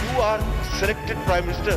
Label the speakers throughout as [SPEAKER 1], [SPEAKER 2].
[SPEAKER 1] You are selected Prime Minister,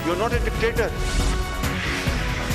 [SPEAKER 1] You are not a dictator.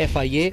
[SPEAKER 2] FIA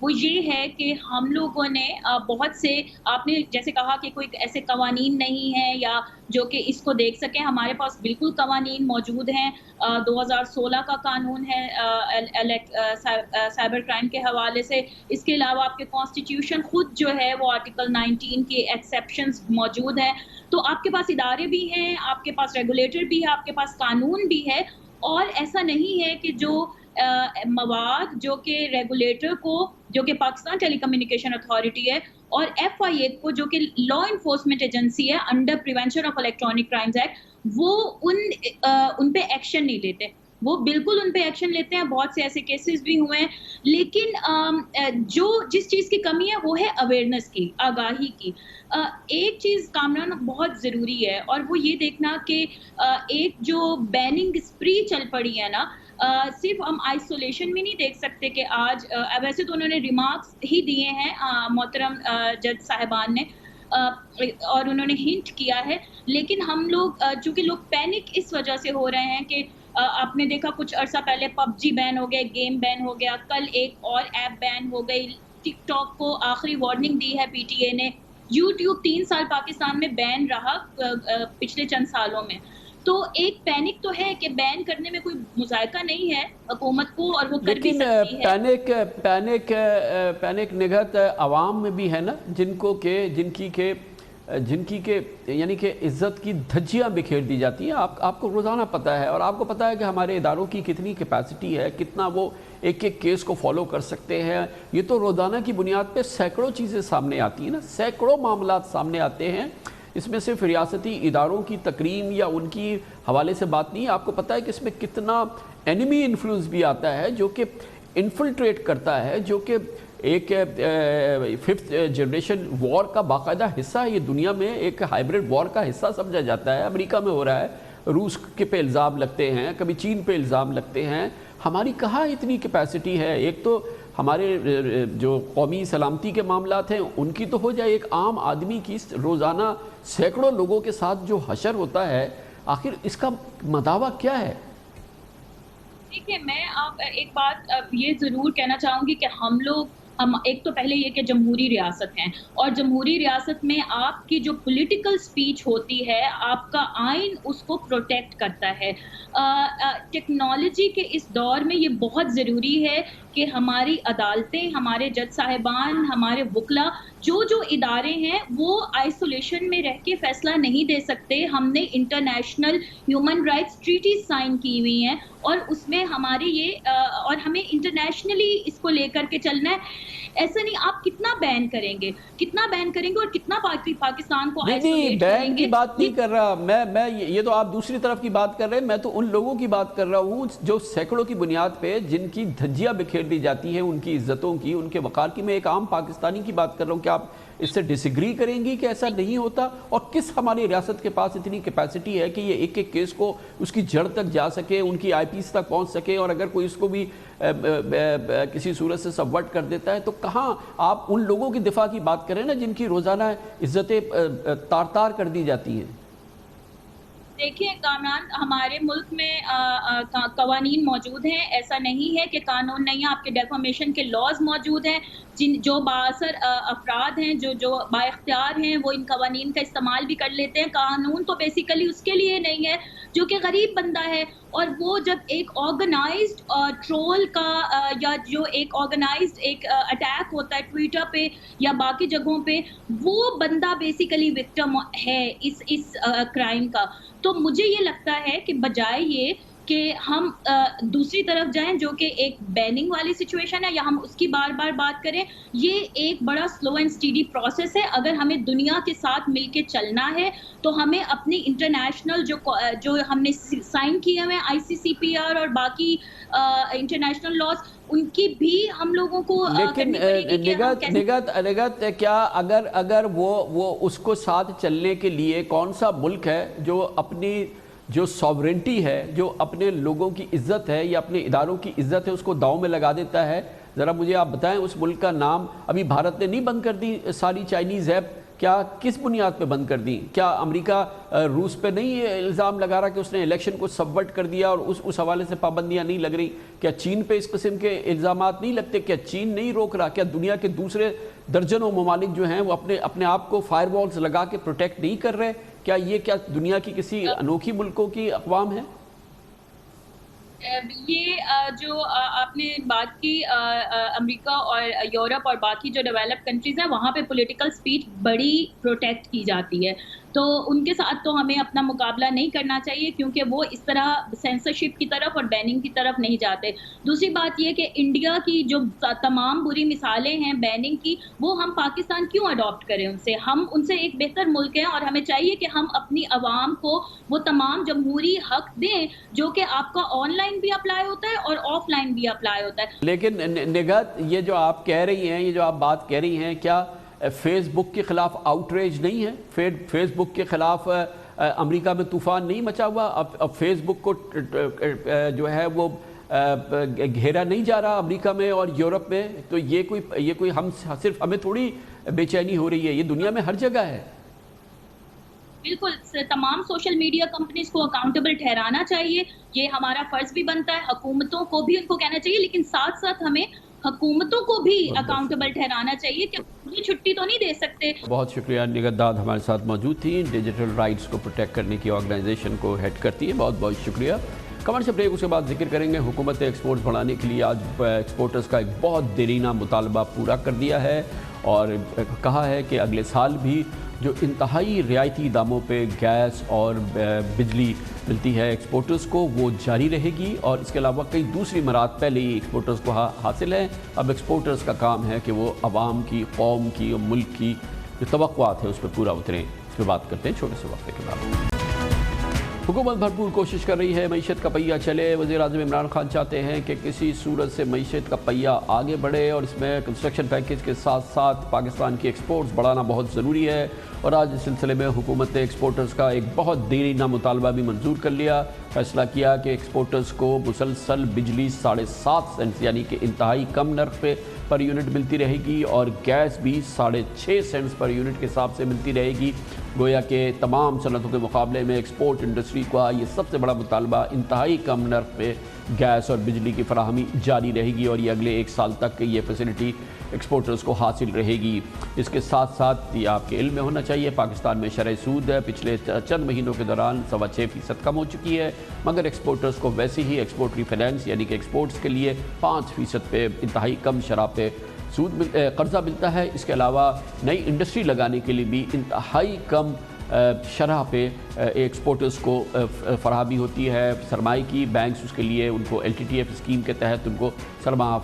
[SPEAKER 3] وہ یہ ہے کہ ہم لوگوں نے بہت سے، آپ نے جیسے کہا کہ کوئی ایسے قوانین نہیں ہیں یا جو کہ اس کو دیکھ سکیں، ہمارے پاس بالکل قوانین موجود ہیں. 2016 کا قانون ہے سائبر کرائم کے حوالے سے. اس کے علاوہ آپ کے کانسٹیٹیوشن خود جو ہے وہ آرٹیکل 19 کے ایکسیپشنز موجود ہیں. تو آپ کے پاس ادارے بھی ہیں، آپ کے پاس ریگولیٹر بھی ہے، آپ کے پاس قانون بھی ہے. اور ایسا نہیں ہے کہ جو مواد جو کہ ریگولیٹر کو، جو کہ پاکستان ٹیلی کمیونیکیشن اتھارٹی ہے، اور FIA کو جو کہ لا انفورسمنٹ ایجنسی ہے under prevention of electronic crimes act, وہ ان پہ ایکشن نہیں لیتے. وہ بالکل ان پہ ایکشن لیتے ہیں، بہت سے ایسے کیسز بھی ہوئے ہیں. لیکن جس چیز کی کمی ہے وہ ہے اویئرنیس کی، آگاہی کی. ایک چیز کامران بہت ضروری ہے، اور وہ یہ دیکھنا کہ ایک جو بیننگ اسپری چل پڑی ہے نا، صرف ہم آئسولیشن میں نہیں دیکھ سکتے کہ آج ویسے تو انہوں نے ریمارکس ہی دیے ہیں محترم جج صاحبان نے، اور انہوں نے ہنٹ کیا ہے. لیکن ہم لوگ چونکہ لوگ پینک اس وجہ سے ہو رہے ہیں کہ آپ نے دیکھا کچھ عرصہ پہلے PUBG بین ہو گیا، گیم بین ہو گیا، کل ایک اور ایپ بین ہو گئی. ٹک ٹاک کو آخری وارننگ دی ہے PTA نے. YouTube 3 سال پاکستان میں بین رہا پچھلے چند سالوں میں. تو ایک پینک تو ہے کہ بین کرنے میں کوئی مذائقہ نہیں ہے حکومت کو، اور وہ کر بھی سکتی ہے.
[SPEAKER 4] پینک نگہت عوام میں بھی ہے نا، جن کی کہ یعنی کہ عزت کی دھجیاں بکھیر دی جاتی ہیں. آپ کو روزانہ پتہ ہے، اور آپ کو پتہ ہے کہ ہمارے اداروں کی کتنی کیپیسٹی ہے، کتنا وہ ایک ایک کیس کو فالو کر سکتے ہیں. یہ تو روزانہ کی بنیاد پہ سینکڑوں چیزیں سامنے آتی ہیں نا، سینکڑوں معاملات سامنے آتے ہیں. اس میں صرف ریاستی اداروں کی تکریم یا ان کی حوالے سے بات نہیں. آپ کو پتہ ہے کہ اس میں کتنا اینیمی انفلوئنس بھی آتا ہے جو کہ انفلٹریٹ کرتا ہے، جو کہ ایک 5th جنریشن وار کا باقاعدہ حصہ ہے. یہ دنیا میں ایک ہائبرڈ وار کا حصہ سمجھا جاتا ہے. امریکہ میں ہو رہا ہے، روس کے پہ الزام لگتے ہیں، کبھی چین پہ الزام لگتے ہیں. ہماری کہاں اتنی کیپیسٹی ہے؟ ایک تو ہمارے جو قومی سلامتی کے معاملات ہیں ان کی تو ہو جائے، ایک عام آدمی کی روزانہ سینکڑوں لوگوں کے ساتھ جو حشر ہوتا ہے، آخر اس کا مداوع کیا ہے؟
[SPEAKER 3] دیکھیے، میں آپ ایک بات یہ ضرور کہنا چاہوں گی کہ ہم ایک تو پہلے یہ کہ جمہوری ریاست ہیں، اور جمہوری ریاست میں آپ کی جو پولیٹیکل سپیچ ہوتی ہے، آپ کا آئین اس کو پروٹیکٹ کرتا ہے. ٹیکنالوجی کے اس دور میں یہ بہت ضروری ہے کہ ہماری عدالتیں، ہمارے جج صاحبان، ہمارے وکلا، جو ادارے ہیں وہ آئسولیشن میں رہ کے فیصلہ نہیں دے سکتے. ہم نے international human rights treaties sign کی ہوئی ہیں، اور اس میں ہمارے یہ اور ہمیں انٹرنیشنلی اس کو لے کر کے چلنا ہے. ایسا نہیں آپ کتنا بین کریں گے اور کتنا پاکستان کو
[SPEAKER 4] نہیں بین کی بات نہیں کر رہا میں. یہ تو آپ دوسری طرف کی بات کر رہے ہیں. میں تو ان لوگوں کی بات کر رہا ہوں جو سینکڑوں کی بنیاد پہ جن کی دھجیاں بکھیر دی جاتی ہیں، ان کی عزتوں کی، ان کے وقار کی. میں ایک عام پاکستانی کی بات کر رہا ہوں. کیا آپ اس سے ڈس ایگری کریں گی کہ ایسا نہیں ہوتا؟ اور کس ہماری ریاست کے پاس اتنی کیپیسٹی ہے کہ یہ ایک ایک کیس کو اس کی جڑ تک جا سکے، ان کی IPs تک پہنچ سکے، اور اگر کوئی اس کو بھی کسی صورت سے سبورٹ کر دیتا ہے تو کہاں آپ ان لوگوں کی دفاع کی بات کریں نا جن کی روزانہ عزتیں تار کر دی جاتی ہیں؟
[SPEAKER 3] دیکھیں کامران، ہمارے ملک میں قوانین موجود ہیں. ایسا نہیں ہے کہ قانون نہیں ہے. آپ کے ڈیفامیشن کے لاز موجود ہیں. جو بااثر افراد ہیں، جو با اختیار ہیں، وہ ان قوانین کا استعمال بھی کر لیتے ہیں. قانون تو بیسیکلی اس کے لیے نہیں ہے جو کہ غریب بندہ ہے، اور وہ جب ایک آرگنائزڈ ٹرول کا یا جو ایک آرگنائزڈ ایک اٹیک ہوتا ہے ٹویٹر پہ یا باقی جگہوں پہ، وہ بندہ بیسیکلی وکٹم ہے اس کرائم کا. تو مجھے یہ لگتا ہے کہ بجائے یہ کہ ہم دوسری طرف جائیں جو کہ ایک بیننگ والی سچویشن ہے، یا ہم اس کی بار بار بات کریں، یہ ایک بڑا سلو اینڈ سٹیڈی پروسیس ہے. اگر ہمیں دنیا کے ساتھ مل کے چلنا ہے تو ہمیں اپنی انٹرنیشنل جو ہم نے سائن کیے ہوئے ICCPR اور باقی انٹرنیشنل لاز، ان کی بھی ہم لوگوں کو
[SPEAKER 4] لیکن نگہت کیا اگر وہ اس کو ساتھ چلنے کے لیے کون سا ملک ہے جو اپنی جو ساورنٹی ہے، جو اپنے لوگوں کی عزت ہے یا اپنے اداروں کی عزت ہے، اس کو داؤں میں لگا دیتا ہے؟ ذرا مجھے آپ بتائیں اس ملک کا نام. ابھی بھارت نے نہیں بند کر دی ساری چائنیز ایپ کیا کس بنیاد پہ بند کر دیں؟ کیا امریکہ روس پہ نہیں الزام لگا رہا کہ اس نے الیکشن کو سبورٹ کر دیا اور اس حوالے سے پابندیاں نہیں لگ رہی؟ کیا چین پہ اس قسم کے الزامات نہیں لگتے؟ کیا چین نہیں روک رہا؟ کیا دنیا کے دوسرے درجنوں ممالک جو ہیں وہ اپنے آپ کو فائر والز لگا کے پروٹیکٹ نہیں کر رہے؟ کیا دنیا کی کسی انوکھی ملکوں کی اقوام ہیں؟
[SPEAKER 3] یہ جو آپ نے بات کی امریکہ اور یورپ اور باقی جو ڈیولپ کنٹریز ہیں وہاں پہ پولیٹیکل سپیچ بڑی پروٹیکٹ کی جاتی ہے، تو ان کے ساتھ تو ہمیں اپنا مقابلہ نہیں کرنا چاہیے کیونکہ وہ اس طرح سینسرشپ کی طرف اور بیننگ کی طرف نہیں جاتے۔ دوسری بات یہ کہ انڈیا کی جو تمام بری مثالیں ہیں بیننگ کی، وہ ہم پاکستان کیوں اڈاپٹ کریں ان سے؟ ہم ان سے ایک بہتر ملک ہیں اور ہمیں چاہیے کہ ہم اپنی عوام کو وہ تمام جمہوری حق دیں جو کہ آپ کا آن لائن بھی اپلائی ہوتا ہے اور آف لائن بھی اپلائی ہوتا ہے۔
[SPEAKER 4] لیکن نگہت، یہ جو آپ کہہ رہی ہیں، یہ جو آپ بات کہہ رہی ہیں، کیا فیس بک کے خلاف آؤٹریج نہیں ہے؟ فیس بک کے خلاف امریکہ میں طوفان نہیں مچا ہوا؟ اب فیس بک کو جو ہے وہ گھیرا نہیں جا رہا امریکہ میں اور یورپ میں؟ تو یہ کوئی صرف ہمیں تھوڑی بے چینی ہو رہی ہے، یہ دنیا میں ہر جگہ ہے۔
[SPEAKER 3] بالکل، تمام سوشل میڈیا کمپنیز کو اکاؤنٹیبل ٹھہرانا چاہیے، یہ ہمارا فرض بھی بنتا ہے، حکومتوں کو بھی ان کو کہنا چاہیے، لیکن ساتھ ساتھ ہمیں حکومتوں کو بھی اکاؤنٹیبل ٹھہرانا چاہیے کہ پوری چھٹی تو نہیں دے سکتے۔
[SPEAKER 4] بہت شکریہ، نگہت داد ہمارے ساتھ موجود تھیں، ڈیجیٹل رائٹس کو پروٹیکٹ کرنے کی آرگنائزیشن کو ہیڈ کرتی ہیں، بہت بہت شکریہ۔ کمرشل بریک، اس کے بعد ذکر کریں گے حکومت ایکسپورٹ بڑھانے کے لیے آج ایکسپورٹرز کا ایک بہت دیرینہ مطالبہ پورا کر دیا ہے اور کہا ہے کہ اگلے سال بھی جو انتہائی رعایتی داموں پہ گیس اور بجلی ملتی ہے ایکسپورٹرز کو، وہ جاری رہے گی، اور اس کے علاوہ کئی دوسری مراد پہلے ہی ایکسپورٹرز کو حاصل ہیں۔ اب ایکسپورٹرز کا کام ہے کہ وہ عوام کی، قوم کی اور ملک کی جو توقعات ہیں اس پہ پورا اتریں۔ اس پہ بات کرتے ہیں چھوٹے سے وقفے کے بعد۔ حکومت بھرپور کوشش کر رہی ہے معیشت کا پہیہ چلے۔ وزیر اعظم عمران خان چاہتے ہیں کہ کسی صورت سے معیشت کا پہیہ آگے بڑھے، اور اس میں کنسٹرکشن پیکیج کے ساتھ ساتھ پاکستان کی ایکسپورٹس بڑھانا بہت ضروری ہے، اور آج اس سلسلے میں حکومت نے ایکسپورٹرز کا ایک بہت دیرینہ مطالبہ بھی منظور کر لیا۔ فیصلہ کیا کہ ایکسپورٹرز کو مسلسل بجلی 7.5 سینٹ یعنی کہ انتہائی کم نرخ پہ پر یونٹ ملتی رہے گی، اور گیس بھی 6.5 سینٹس پر یونٹ کے حساب سے ملتی رہے گی۔ گویا کہ تمام صنعتوں کے مقابلے میں ایکسپورٹ انڈسٹری کا یہ سب سے بڑا مطالبہ، انتہائی کم نرخ پہ گیس اور بجلی کی فراہمی جاری رہے گی، اور یہ اگلے 1 سال تک یہ فیسلٹی ایکسپورٹرز کو حاصل رہے گی۔ اس کے ساتھ ساتھ یہ آپ کے علم میں ہونا چاہیے، پاکستان میں شرح سود پچھلے چند مہینوں کے دوران 6.25% کم ہو چکی ہے، مگر ایکسپورٹرز کو ویسے ہی ایکسپورٹ ری فائنینس یعنی کہ ایکسپورٹس کے لیے 5% پہ انتہائی کم شرح پہ قرضہ ملتا ہے۔ اس کے علاوہ نئی انڈسٹری لگانے کے لیے بھی انتہائی کم شرح پہ ایکسپورٹرز کو فراہمی ہوتی ہے سرمائے کی۔ بینکس اس کے لیے ان کو LTTF اسکیم کے تحت ان کو سرمایہ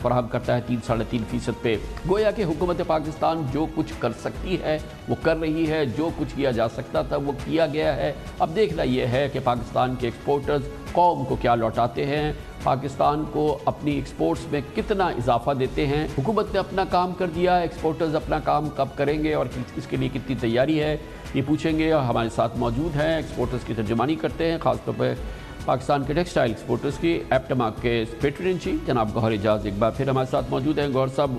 [SPEAKER 4] فراہم کرتا ہے 3.5% پہ۔ گویا کہ حکومت پاکستان جو کچھ کر سکتی ہے وہ کر رہی ہے، جو کچھ کیا جا سکتا تھا وہ کیا گیا ہے۔ اب دیکھنا یہ ہے کہ پاکستان کے ایکسپورٹرز قوم کو کیا لوٹاتے ہیں، پاکستان کو اپنی ایکسپورٹس میں کتنا اضافہ دیتے ہیں۔ حکومت نے اپنا کام کر دیا، ایکسپورٹرز اپنا کام کب کریں گے اور اس کے لیے کتنی تیاری ہے، یہ پوچھیں گے۔ اور ہمارے ساتھ موجود ہیں ایکسپورٹرز کی ترجمانی کرتے ہیں، خاص طور پہ پاکستان کے ٹیکسٹائل ایکسپورٹرز کی ایپٹما کے پیٹرن چیف جناب گوہر اعجاز ایک بار پھر ہمارے ساتھ موجود ہیں۔ گوہر صاحب،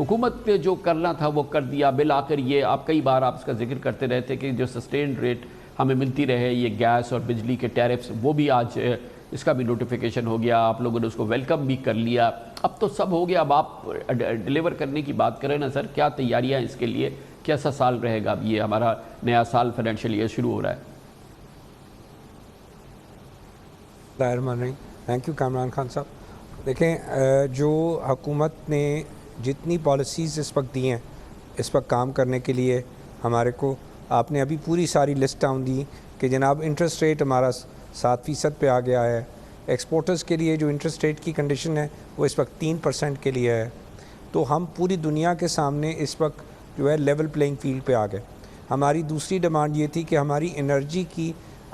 [SPEAKER 4] حکومت نے جو کرنا تھا وہ کر دیا، بالآخر یہ آپ کئی بار آپ اس کا ذکر کرتے رہتے کہ جو سسٹینڈ ریٹ ہمیں ملتی رہے، یہ گیس اور بجلی کے ٹیرفز، وہ بھی آج اس کا بھی نوٹیفیکیشن ہو گیا، آپ لوگوں نے اس کو ویلکم بھی کر لیا۔ اب تو سب ہو گیا، اب آپ ڈیلیور کرنے کی بات کریں نا سر، کیا تیاریاں اس کے لیے؟ کیسا سال رہے گا؟ اب یہ ہمارا نیا سال فائنینشیل ایئر شروع ہو رہا ہے۔
[SPEAKER 5] تھینک یو کامران خان صاحب۔ دیکھیں، جو حکومت نے جتنی پالیسیز اس وقت دی ہیں اس وقت کام کرنے کے لیے ہمارے کو، آپ نے ابھی پوری ساری لسٹ ڈاؤن دی کہ جناب انٹرسٹ ریٹ ہمارا 7% پہ آ گیا ہے، ایکسپورٹرز کے لیے جو انٹرسٹ ریٹ کی کنڈیشن ہے وہ اس وقت 3% کے لیے ہے، تو ہم پوری دنیا کے سامنے اس وقت جو ہے لیول پلینگ فیلڈ پہ آ گئے۔ ہماری دوسری ڈیمانڈ یہ تھی کہ ہماری انرجی کی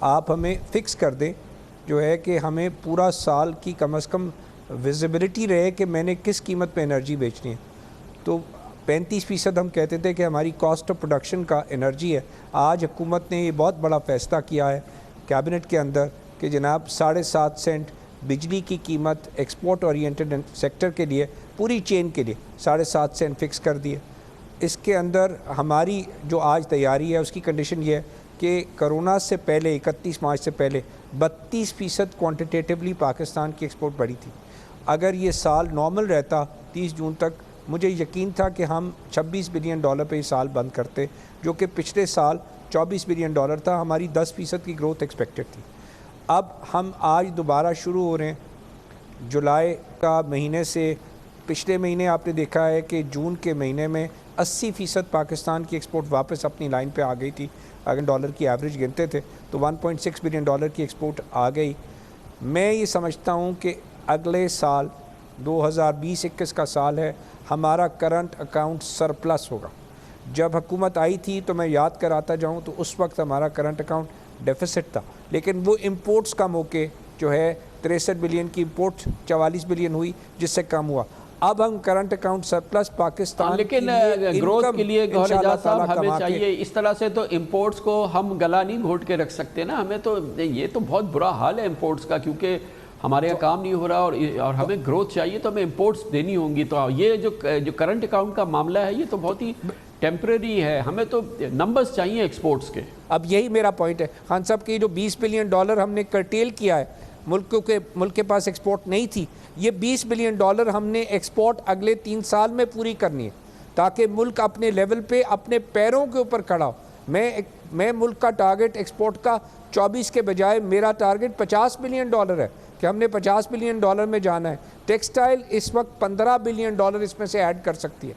[SPEAKER 5] آپ ہمیں فکس کر دیں، جو ہے کہ ہمیں پورا سال کی کم از کم ویزیبلٹی رہے کہ میں نے کس قیمت پہ انرجی بیچنی ہے۔ تو 35% ہم کہتے تھے کہ ہماری کاسٹ آف پروڈکشن کا انرجی ہے۔ آج حکومت نے یہ بہت بڑا فیصلہ کیا ہے کیبنٹ کے اندر کہ جناب 7.5 سینٹ بجلی کی قیمت ایکسپورٹ اورینٹڈ سیکٹر کے لیے، پوری چین کے لیے 7.5 سینٹ فکس کر دیے۔ اس کے اندر ہماری جو آج تیاری ہے اس کی کنڈیشن یہ ہے کہ کرونا سے پہلے 31 مارچ سے پہلے 32% کوانٹیٹیولی پاکستان کی ایکسپورٹ بڑھی تھی. اگر یہ سال نارمل رہتا 30 جون تک مجھے یقین تھا کہ ہم $26 بلین پہ یہ سال بند کرتے, جو کہ پچھلے سال $24 بلین تھا. ہماری 10% کی گروتھ ایکسپیکٹڈ تھی. اب ہم آج دوبارہ شروع ہو رہے ہیں جولائی کا مہینے سے. پچھلے مہینے آپ نے دیکھا ہے کہ جون کے مہینے میں 80% پاکستان کی ایکسپورٹ واپس اپنی لائن پہ آ گئی تھی. اگر ڈالر کی ایوریج گنتے تھے تو $1.6 بلین کی ایکسپورٹ آ گئی. میں یہ سمجھتا ہوں کہ اگلے سال 2020-21 کا سال ہے, ہمارا کرنٹ اکاؤنٹ سرپلس ہوگا. جب حکومت آئی تھی تو میں یاد کراتا جاؤں تو اس وقت ہمارا کرنٹ اکاؤنٹ ڈیفیسٹ تھا, لیکن وہ امپورٹس کا موقع جو ہے 63 بلین کی امپورٹ 44 بلین ہوئی, جس سے کم ہوا. اب ہم کرنٹ اکاؤنٹ سرپلس پاکستان
[SPEAKER 4] لیکن گروتھ کے لیے گوہر اعجاز صاحب ہمیں چاہیے, اس طرح سے تو امپورٹس کو ہم گلا نہیں گھونٹ کے رکھ سکتے نا. ہمیں تو یہ تو بہت برا حال ہے امپورٹس کا, کیونکہ ہمارے یہاں کام نہیں ہو رہا اور ہمیں گروتھ چاہیے تو ہمیں امپورٹس دینی ہوں گی. تو یہ جو کرنٹ اکاؤنٹ کا معاملہ ہے یہ تو بہت ہی ٹیمپریری ہے, ہمیں تو نمبرز چاہیے ایکسپورٹس کے.
[SPEAKER 5] اب یہی میرا پوائنٹ ہے خان صاحب کہ جو $20 بلین ہم نے کرٹیل کیا ہے, ملک کے پاس ایکسپورٹ نہیں تھی, یہ $20 بلین ہم نے ایکسپورٹ اگلے 3 سال میں پوری کرنی ہے تاکہ ملک اپنے لیول پہ اپنے پیروں کے اوپر کھڑا ہو. میں ملک کا ٹارگٹ ایکسپورٹ کا 24 کے بجائے میرا ٹارگٹ $50 بلین ہے کہ ہم نے $50 بلین میں جانا ہے. ٹیکسٹائل اس وقت $15 بلین اس میں سے ایڈ کر سکتی ہے,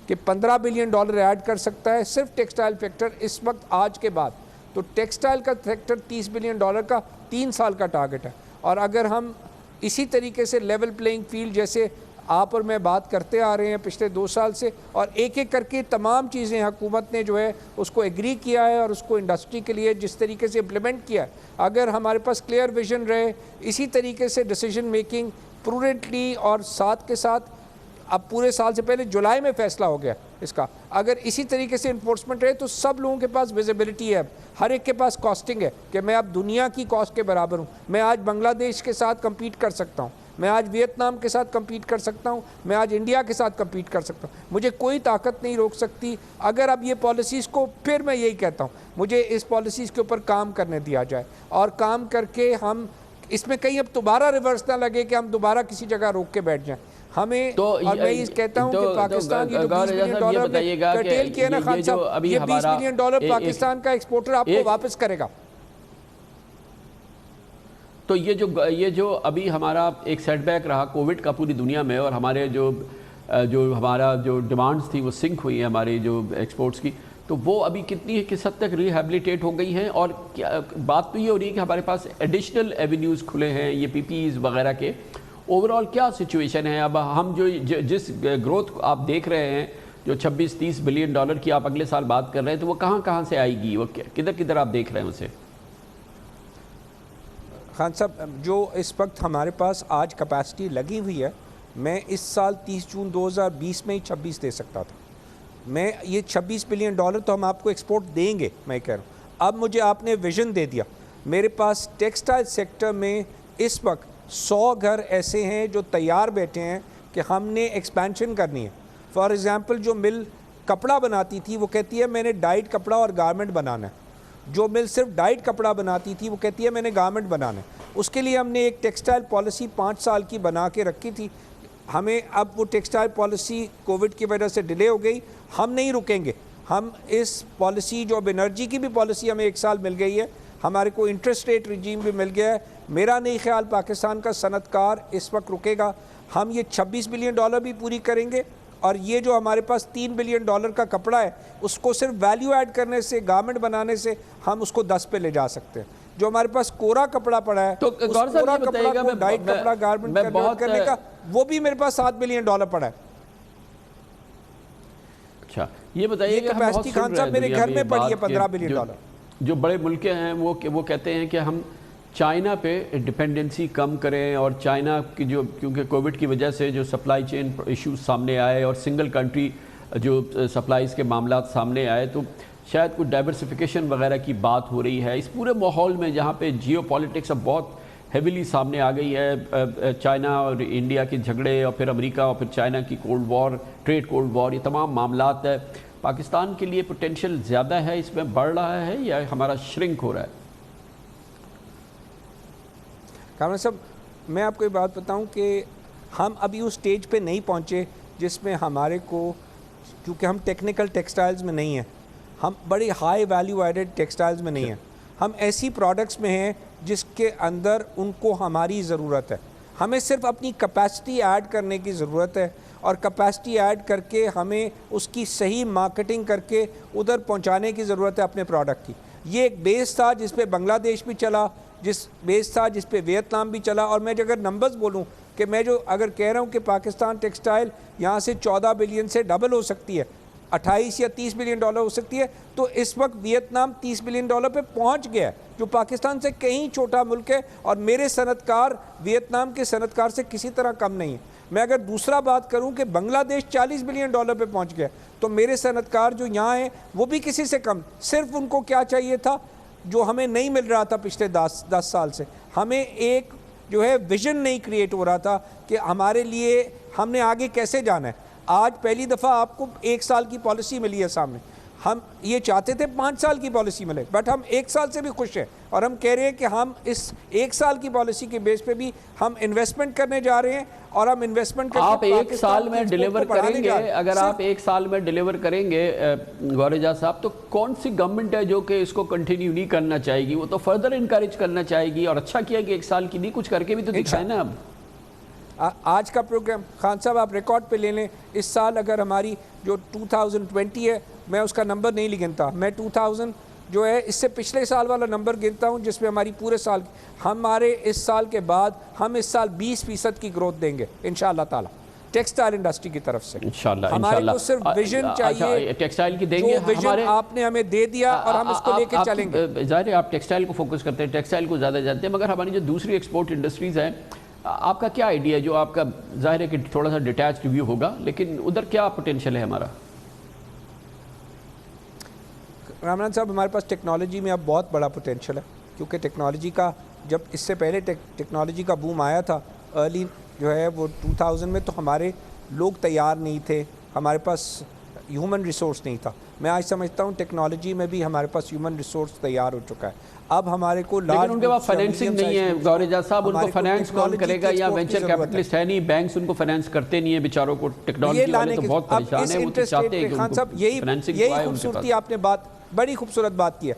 [SPEAKER 5] کہ $15 بلین ایڈ کر سکتا ہے صرف ٹیکسٹائل فیکٹر اس وقت آج کے بعد. تو ٹیکسٹائل کا سیکٹر $30 بلین کا 3 سال کا ٹارگٹ ہے. اور اگر ہم اسی طریقے سے لیول پلینگ فیلڈ جیسے آپ اور میں بات کرتے آ رہے ہیں پچھلے 2 سال سے, اور ایک ایک کر کے تمام چیزیں حکومت نے جو ہے اس کو ایگری کیا ہے اور اس کو انڈسٹری کے لیے جس طریقے سے امپلیمنٹ کیا ہے, اگر ہمارے پاس کلیئر ویژن رہے, اسی طریقے سے ڈیسیجن میکنگ پروڈنٹلی اور ساتھ کے ساتھ اب پورے سال سے پہلے جولائی میں فیصلہ ہو گیا اس کا, اگر اسی طریقے سے انفورسمنٹ رہے تو سب لوگوں کے پاس ویزیبلٹی ہے, ہر ایک کے پاس کاسٹنگ ہے کہ میں اب دنیا کی کاسٹ کے برابر ہوں. میں آج بنگلہ دیش کے ساتھ کمپیٹ کر سکتا ہوں, میں آج ویتنام کے ساتھ کمپیٹ کر سکتا ہوں, میں آج انڈیا کے ساتھ کمپیٹ کر سکتا ہوں. مجھے کوئی طاقت نہیں روک سکتی اگر اب یہ پالیسیز کو, پھر میں یہی کہتا ہوں مجھے اس پالیسیز کے اوپر کام کرنے دیا جائے, اور کام کر کے ہم اس میں کہیں اب دوبارہ ریورس نہ لگے کہ ہم دوبارہ کسی جگہ روک کے بیٹھ جائیں. ہمیں اور میں یہ کہتا ہوں کہ پاکستان کی جو $20 بلین کرٹیل کیا نا خان صاحب, یہ $20 بلین پاکستان کا ایکسپورٹر آپ کو واپس کرے گا.
[SPEAKER 4] تو یہ جو ابھی ہمارا ایک سیٹ بیک رہا کووڈ کا پوری دنیا میں, اور ہمارے جو ہمارا جو ڈیمانڈز تھی وہ سنک ہوئی ہیں ہماری جو ایکسپورٹس کی, تو وہ ابھی کس حد تک ریہیبلیٹیٹ ہو گئی ہیں؟ اور بات تو یہ ہو رہی ہے کہ ہمارے پاس ایڈیشنل ایونیوز کھلے ہیں یہ PPEs وغیرہ کے. اوورآل کیا سچویشن ہے اب؟ ہم جس گروتھ آپ دیکھ رہے ہیں جو $26-30 بلین کی آپ اگلے سال بات کر رہے ہیں, تو وہ کہاں سے آئے گی, وہ کدھر آپ دیکھ رہے ہیں اسے؟
[SPEAKER 5] خان صاحب جو اس وقت ہمارے پاس آج کیپیسٹی لگی ہوئی ہے, میں اس سال 30 جون 2020 میں ہی 26 دے سکتا تھا. میں یہ $26 بلین تو ہم آپ کو ایکسپورٹ دیں گے, میں کہہ رہا ہوں. اب مجھے آپ نے ویژن دے دیا. میرے پاس ٹیکسٹائل سیکٹر میں اس وقت 100 گھر ایسے ہیں جو تیار بیٹھے ہیں کہ ہم نے ایکسپینشن کرنی ہے. فار ایگزامپل جو مل کپڑا بناتی تھی وہ کہتی ہے میں نے ڈائٹ کپڑا اور گارمنٹ بنانا ہے. جو مل صرف ڈائٹ کپڑا بناتی تھی وہ کہتی ہے میں نے گارمنٹ بنانا ہے. اس کے لیے ہم نے ایک ٹیکسٹائل پالیسی 5 سال کی بنا کے رکھی تھی. ہمیں اب وہ ٹیکسٹائل پالیسی کووڈ کی وجہ سے ڈیلے ہو گئی. ہم نہیں رکیں گے. ہم اس پالیسی جو اب انرجی کی بھی پالیسی ہمیں 1 سال مل گئی ہے, ہمارے کو انٹرسٹ ریٹ رجیم بھی مل گیا ہے. میرا نہیں خیال پاکستان کا صنعت کار اس وقت رکے گا. ہم یہ $26 بلین بھی پوری کریں گے, اور یہ جو ہمارے پاس $3 بلین کا کپڑا ہے اس کو صرف ویلیو ایڈ کرنے سے, گارمنٹ بنانے سے ہم اس کو 10 پہ لے جا سکتے ہیں. جو ہمارے پاس کورا کپڑا پڑا ہے
[SPEAKER 4] تو
[SPEAKER 5] اس کورا کپڑا کو ڈائٹ کپڑا گارمنٹ کرنے کا وہ بھی میرے پاس $7 بلین پڑا ہے.
[SPEAKER 4] اچھا یہ بتائیے کہ
[SPEAKER 5] کیپیسٹی خان صاحب میرے گھر میں پڑی ہے $15 بلین.
[SPEAKER 4] جو بڑے ملک ہیں وہ کہتے ہیں کہ ہم چائنا پہ ڈپینڈنسی کم کریں, اور چائنا کی جو کیونکہ کووڈ کی وجہ سے جو سپلائی چین ایشوز سامنے آئے اور سنگل کنٹری جو سپلائیز کے معاملات سامنے آئے, تو شاید کوئی ڈائیورسفیکیشن وغیرہ کی بات ہو رہی ہے. اس پورے ماحول میں جہاں پہ جیو پالیٹکس اب بہت ہیویلی سامنے آ گئی ہے. چائنا اور انڈیا کے جھگڑے اور پھر امریکہ اور پھر چائنا کی cold war, trade cold war, یہ تمام معاملات ہے. پاکستان کے لیے پوٹینشیل زیادہ ہے، اس میں بڑھ رہا ہے یا ہمارا شرنک ہو رہا ہے؟
[SPEAKER 5] کامران صاحب میں آپ کو یہ بات بتاؤں کہ ہم ابھی اس سٹیج پہ نہیں پہنچے جس میں ہمارے کو، کیونکہ ہم ٹیکنیکل ٹیکسٹائلز میں نہیں ہیں، ہم بڑی ہائی ویلیو ایڈڈ ٹیکسٹائلز میں نہیں ہیں، ہم ایسی پروڈکٹس میں ہیں جس کے اندر ان کو ہماری ضرورت ہے. ہمیں صرف اپنی کیپیسٹی ایڈ کرنے کی ضرورت ہے، اور کیپیسٹی ایڈ کر کے ہمیں اس کی صحیح مارکیٹنگ کر کے ادھر پہنچانے کی ضرورت ہے اپنے پروڈکٹ کی. یہ ایک بیس تھا جس پہ بنگلہ دیش بھی چلا، جس بیس تھا جس پہ ویتنام بھی چلا. اور میں اگر نمبرز بولوں کہ میں جو اگر کہہ رہا ہوں کہ پاکستان ٹیکسٹائل یہاں سے 14 بلین سے ڈبل ہو سکتی ہے، 28 یا 30 بلین ڈالر ہو سکتی ہے، تو اس وقت ویتنام 30 بلین ڈالر پہ پہنچ گیا ہے، جو پاکستان سے کہیں چھوٹا ملک ہے، اور میرے صنعت کار ویتنام کے صنعت کار سے کسی طرح کم نہیں ہے. میں اگر دوسرا بات کروں کہ بنگلہ دیش 40 بلین ڈالر پہ پہنچ گیا، تو میرے صنعت کار جو یہاں ہیں وہ بھی کسی سے کم. صرف ان کو کیا چاہیے تھا جو ہمیں نہیں مل رہا تھا پچھلے 10 سال سے، ہمیں ایک جو ہے ویژن نہیں کریٹ ہو رہا تھا کہ ہمارے لیے ہم نے آگے کیسے جانا ہے. آج پہلی دفعہ آپ کو 1 سال کی پالیسی ملی ہے سامنے. ہم یہ چاہتے تھے 5 سال کی پالیسی ملے، بٹ ہم 1 سال سے بھی خوش ہیں، اور ہم کہہ رہے ہیں کہ ہم اس 1 سال کی پالیسی کے بیس پہ بھی ہم انویسٹمنٹ کرنے جا رہے ہیں، اور ہم انویسٹمنٹ کر کے
[SPEAKER 4] آپ 1 سال میں ڈیلیور کریں گے. اگر آپ 1 سال میں ڈیلیور کریں گے غور اعجاز صاحب، تو کون سی گورنمنٹ ہے جو کہ اس کو کنٹینیو نہیں کرنا چاہے گی؟ وہ تو فردر انکریج کرنا چاہے گی. اور اچھا کیا کہ 1 سال کی نہیں، کچھ کر کے بھی تو دکھائیں نا. اب
[SPEAKER 5] آج کا پروگرام خان صاحب آپ ریکارڈ پہ لے لیں. اس سال اگر ہماری جو 2020 ہے، میں اس کا نمبر نہیں گنتا، میں 2000 جو ہے اس سے پچھلے سال والا نمبر گنتا ہوں، جس میں ہماری پورے سال ہمارے اس سال کے بعد ہم اس سال 20% کی گروتھ دیں گے انشاءاللہ تعالی ٹیکسٹائل انڈسٹری کی طرف سے.
[SPEAKER 4] انشاءاللہ
[SPEAKER 5] ہمارے کو صرف ویژن چاہیے،
[SPEAKER 4] ٹیکسٹائل کی دیں گے.
[SPEAKER 5] جو ویژن آپ نے ہمیں دے دیا اور ہم اس کو لے کے چلیں گے.
[SPEAKER 4] ظاہر ہے آپ ٹیکسٹائل کو فوکس کرتے ہیں، ٹیکسٹائل کو زیادہ جانتے ہیں، مگر ہماری جو دوسری ایکسپورٹ انڈسٹریز ہیں، آپ کا کیا آئیڈیا ہے؟ جو آپ کا ظاہر ہے کہ تھوڑا سا ڈیٹیچ ریویو ہوگا، لیکن ادھر کیا پوٹینشیل ہے ہمارا؟
[SPEAKER 5] رامنان صاحب ہمارے پاس ٹیکنالوجی میں اب بہت بڑا پوٹینشیل ہے، کیونکہ ٹیکنالوجی کا جب اس سے پہلے ٹیکنالوجی کا بوم آیا تھا ارلی جو ہے وہ 2000 میں، تو ہمارے لوگ تیار نہیں تھے، ہمارے پاس ہیومن ریسورس نہیں تھا. میں آج سمجھتا ہوں ٹیکنالوجی میں بھی ہمارے پاس ہیومن ریسورس تیار ہو چکا ہے. اب ہمارے کو
[SPEAKER 4] لیکن ان کے پاس فائنینسنگ نہیں ہے غور اعجاز صاحب. ان کو فائنینس کون کرے گا؟ یا وینچر کیپٹلسٹ ہے نہیں، بینکس ان کو فائنینس کرتے نہیں ہیں بیچاروں کو. ٹیکنالوجی والے تو بہت پریشان ہیں، وہ تو چاہتے ہیں کہ
[SPEAKER 5] خان صاحب یہی خوبصورتی آپ نے بڑی خوبصورت بات کی ہے،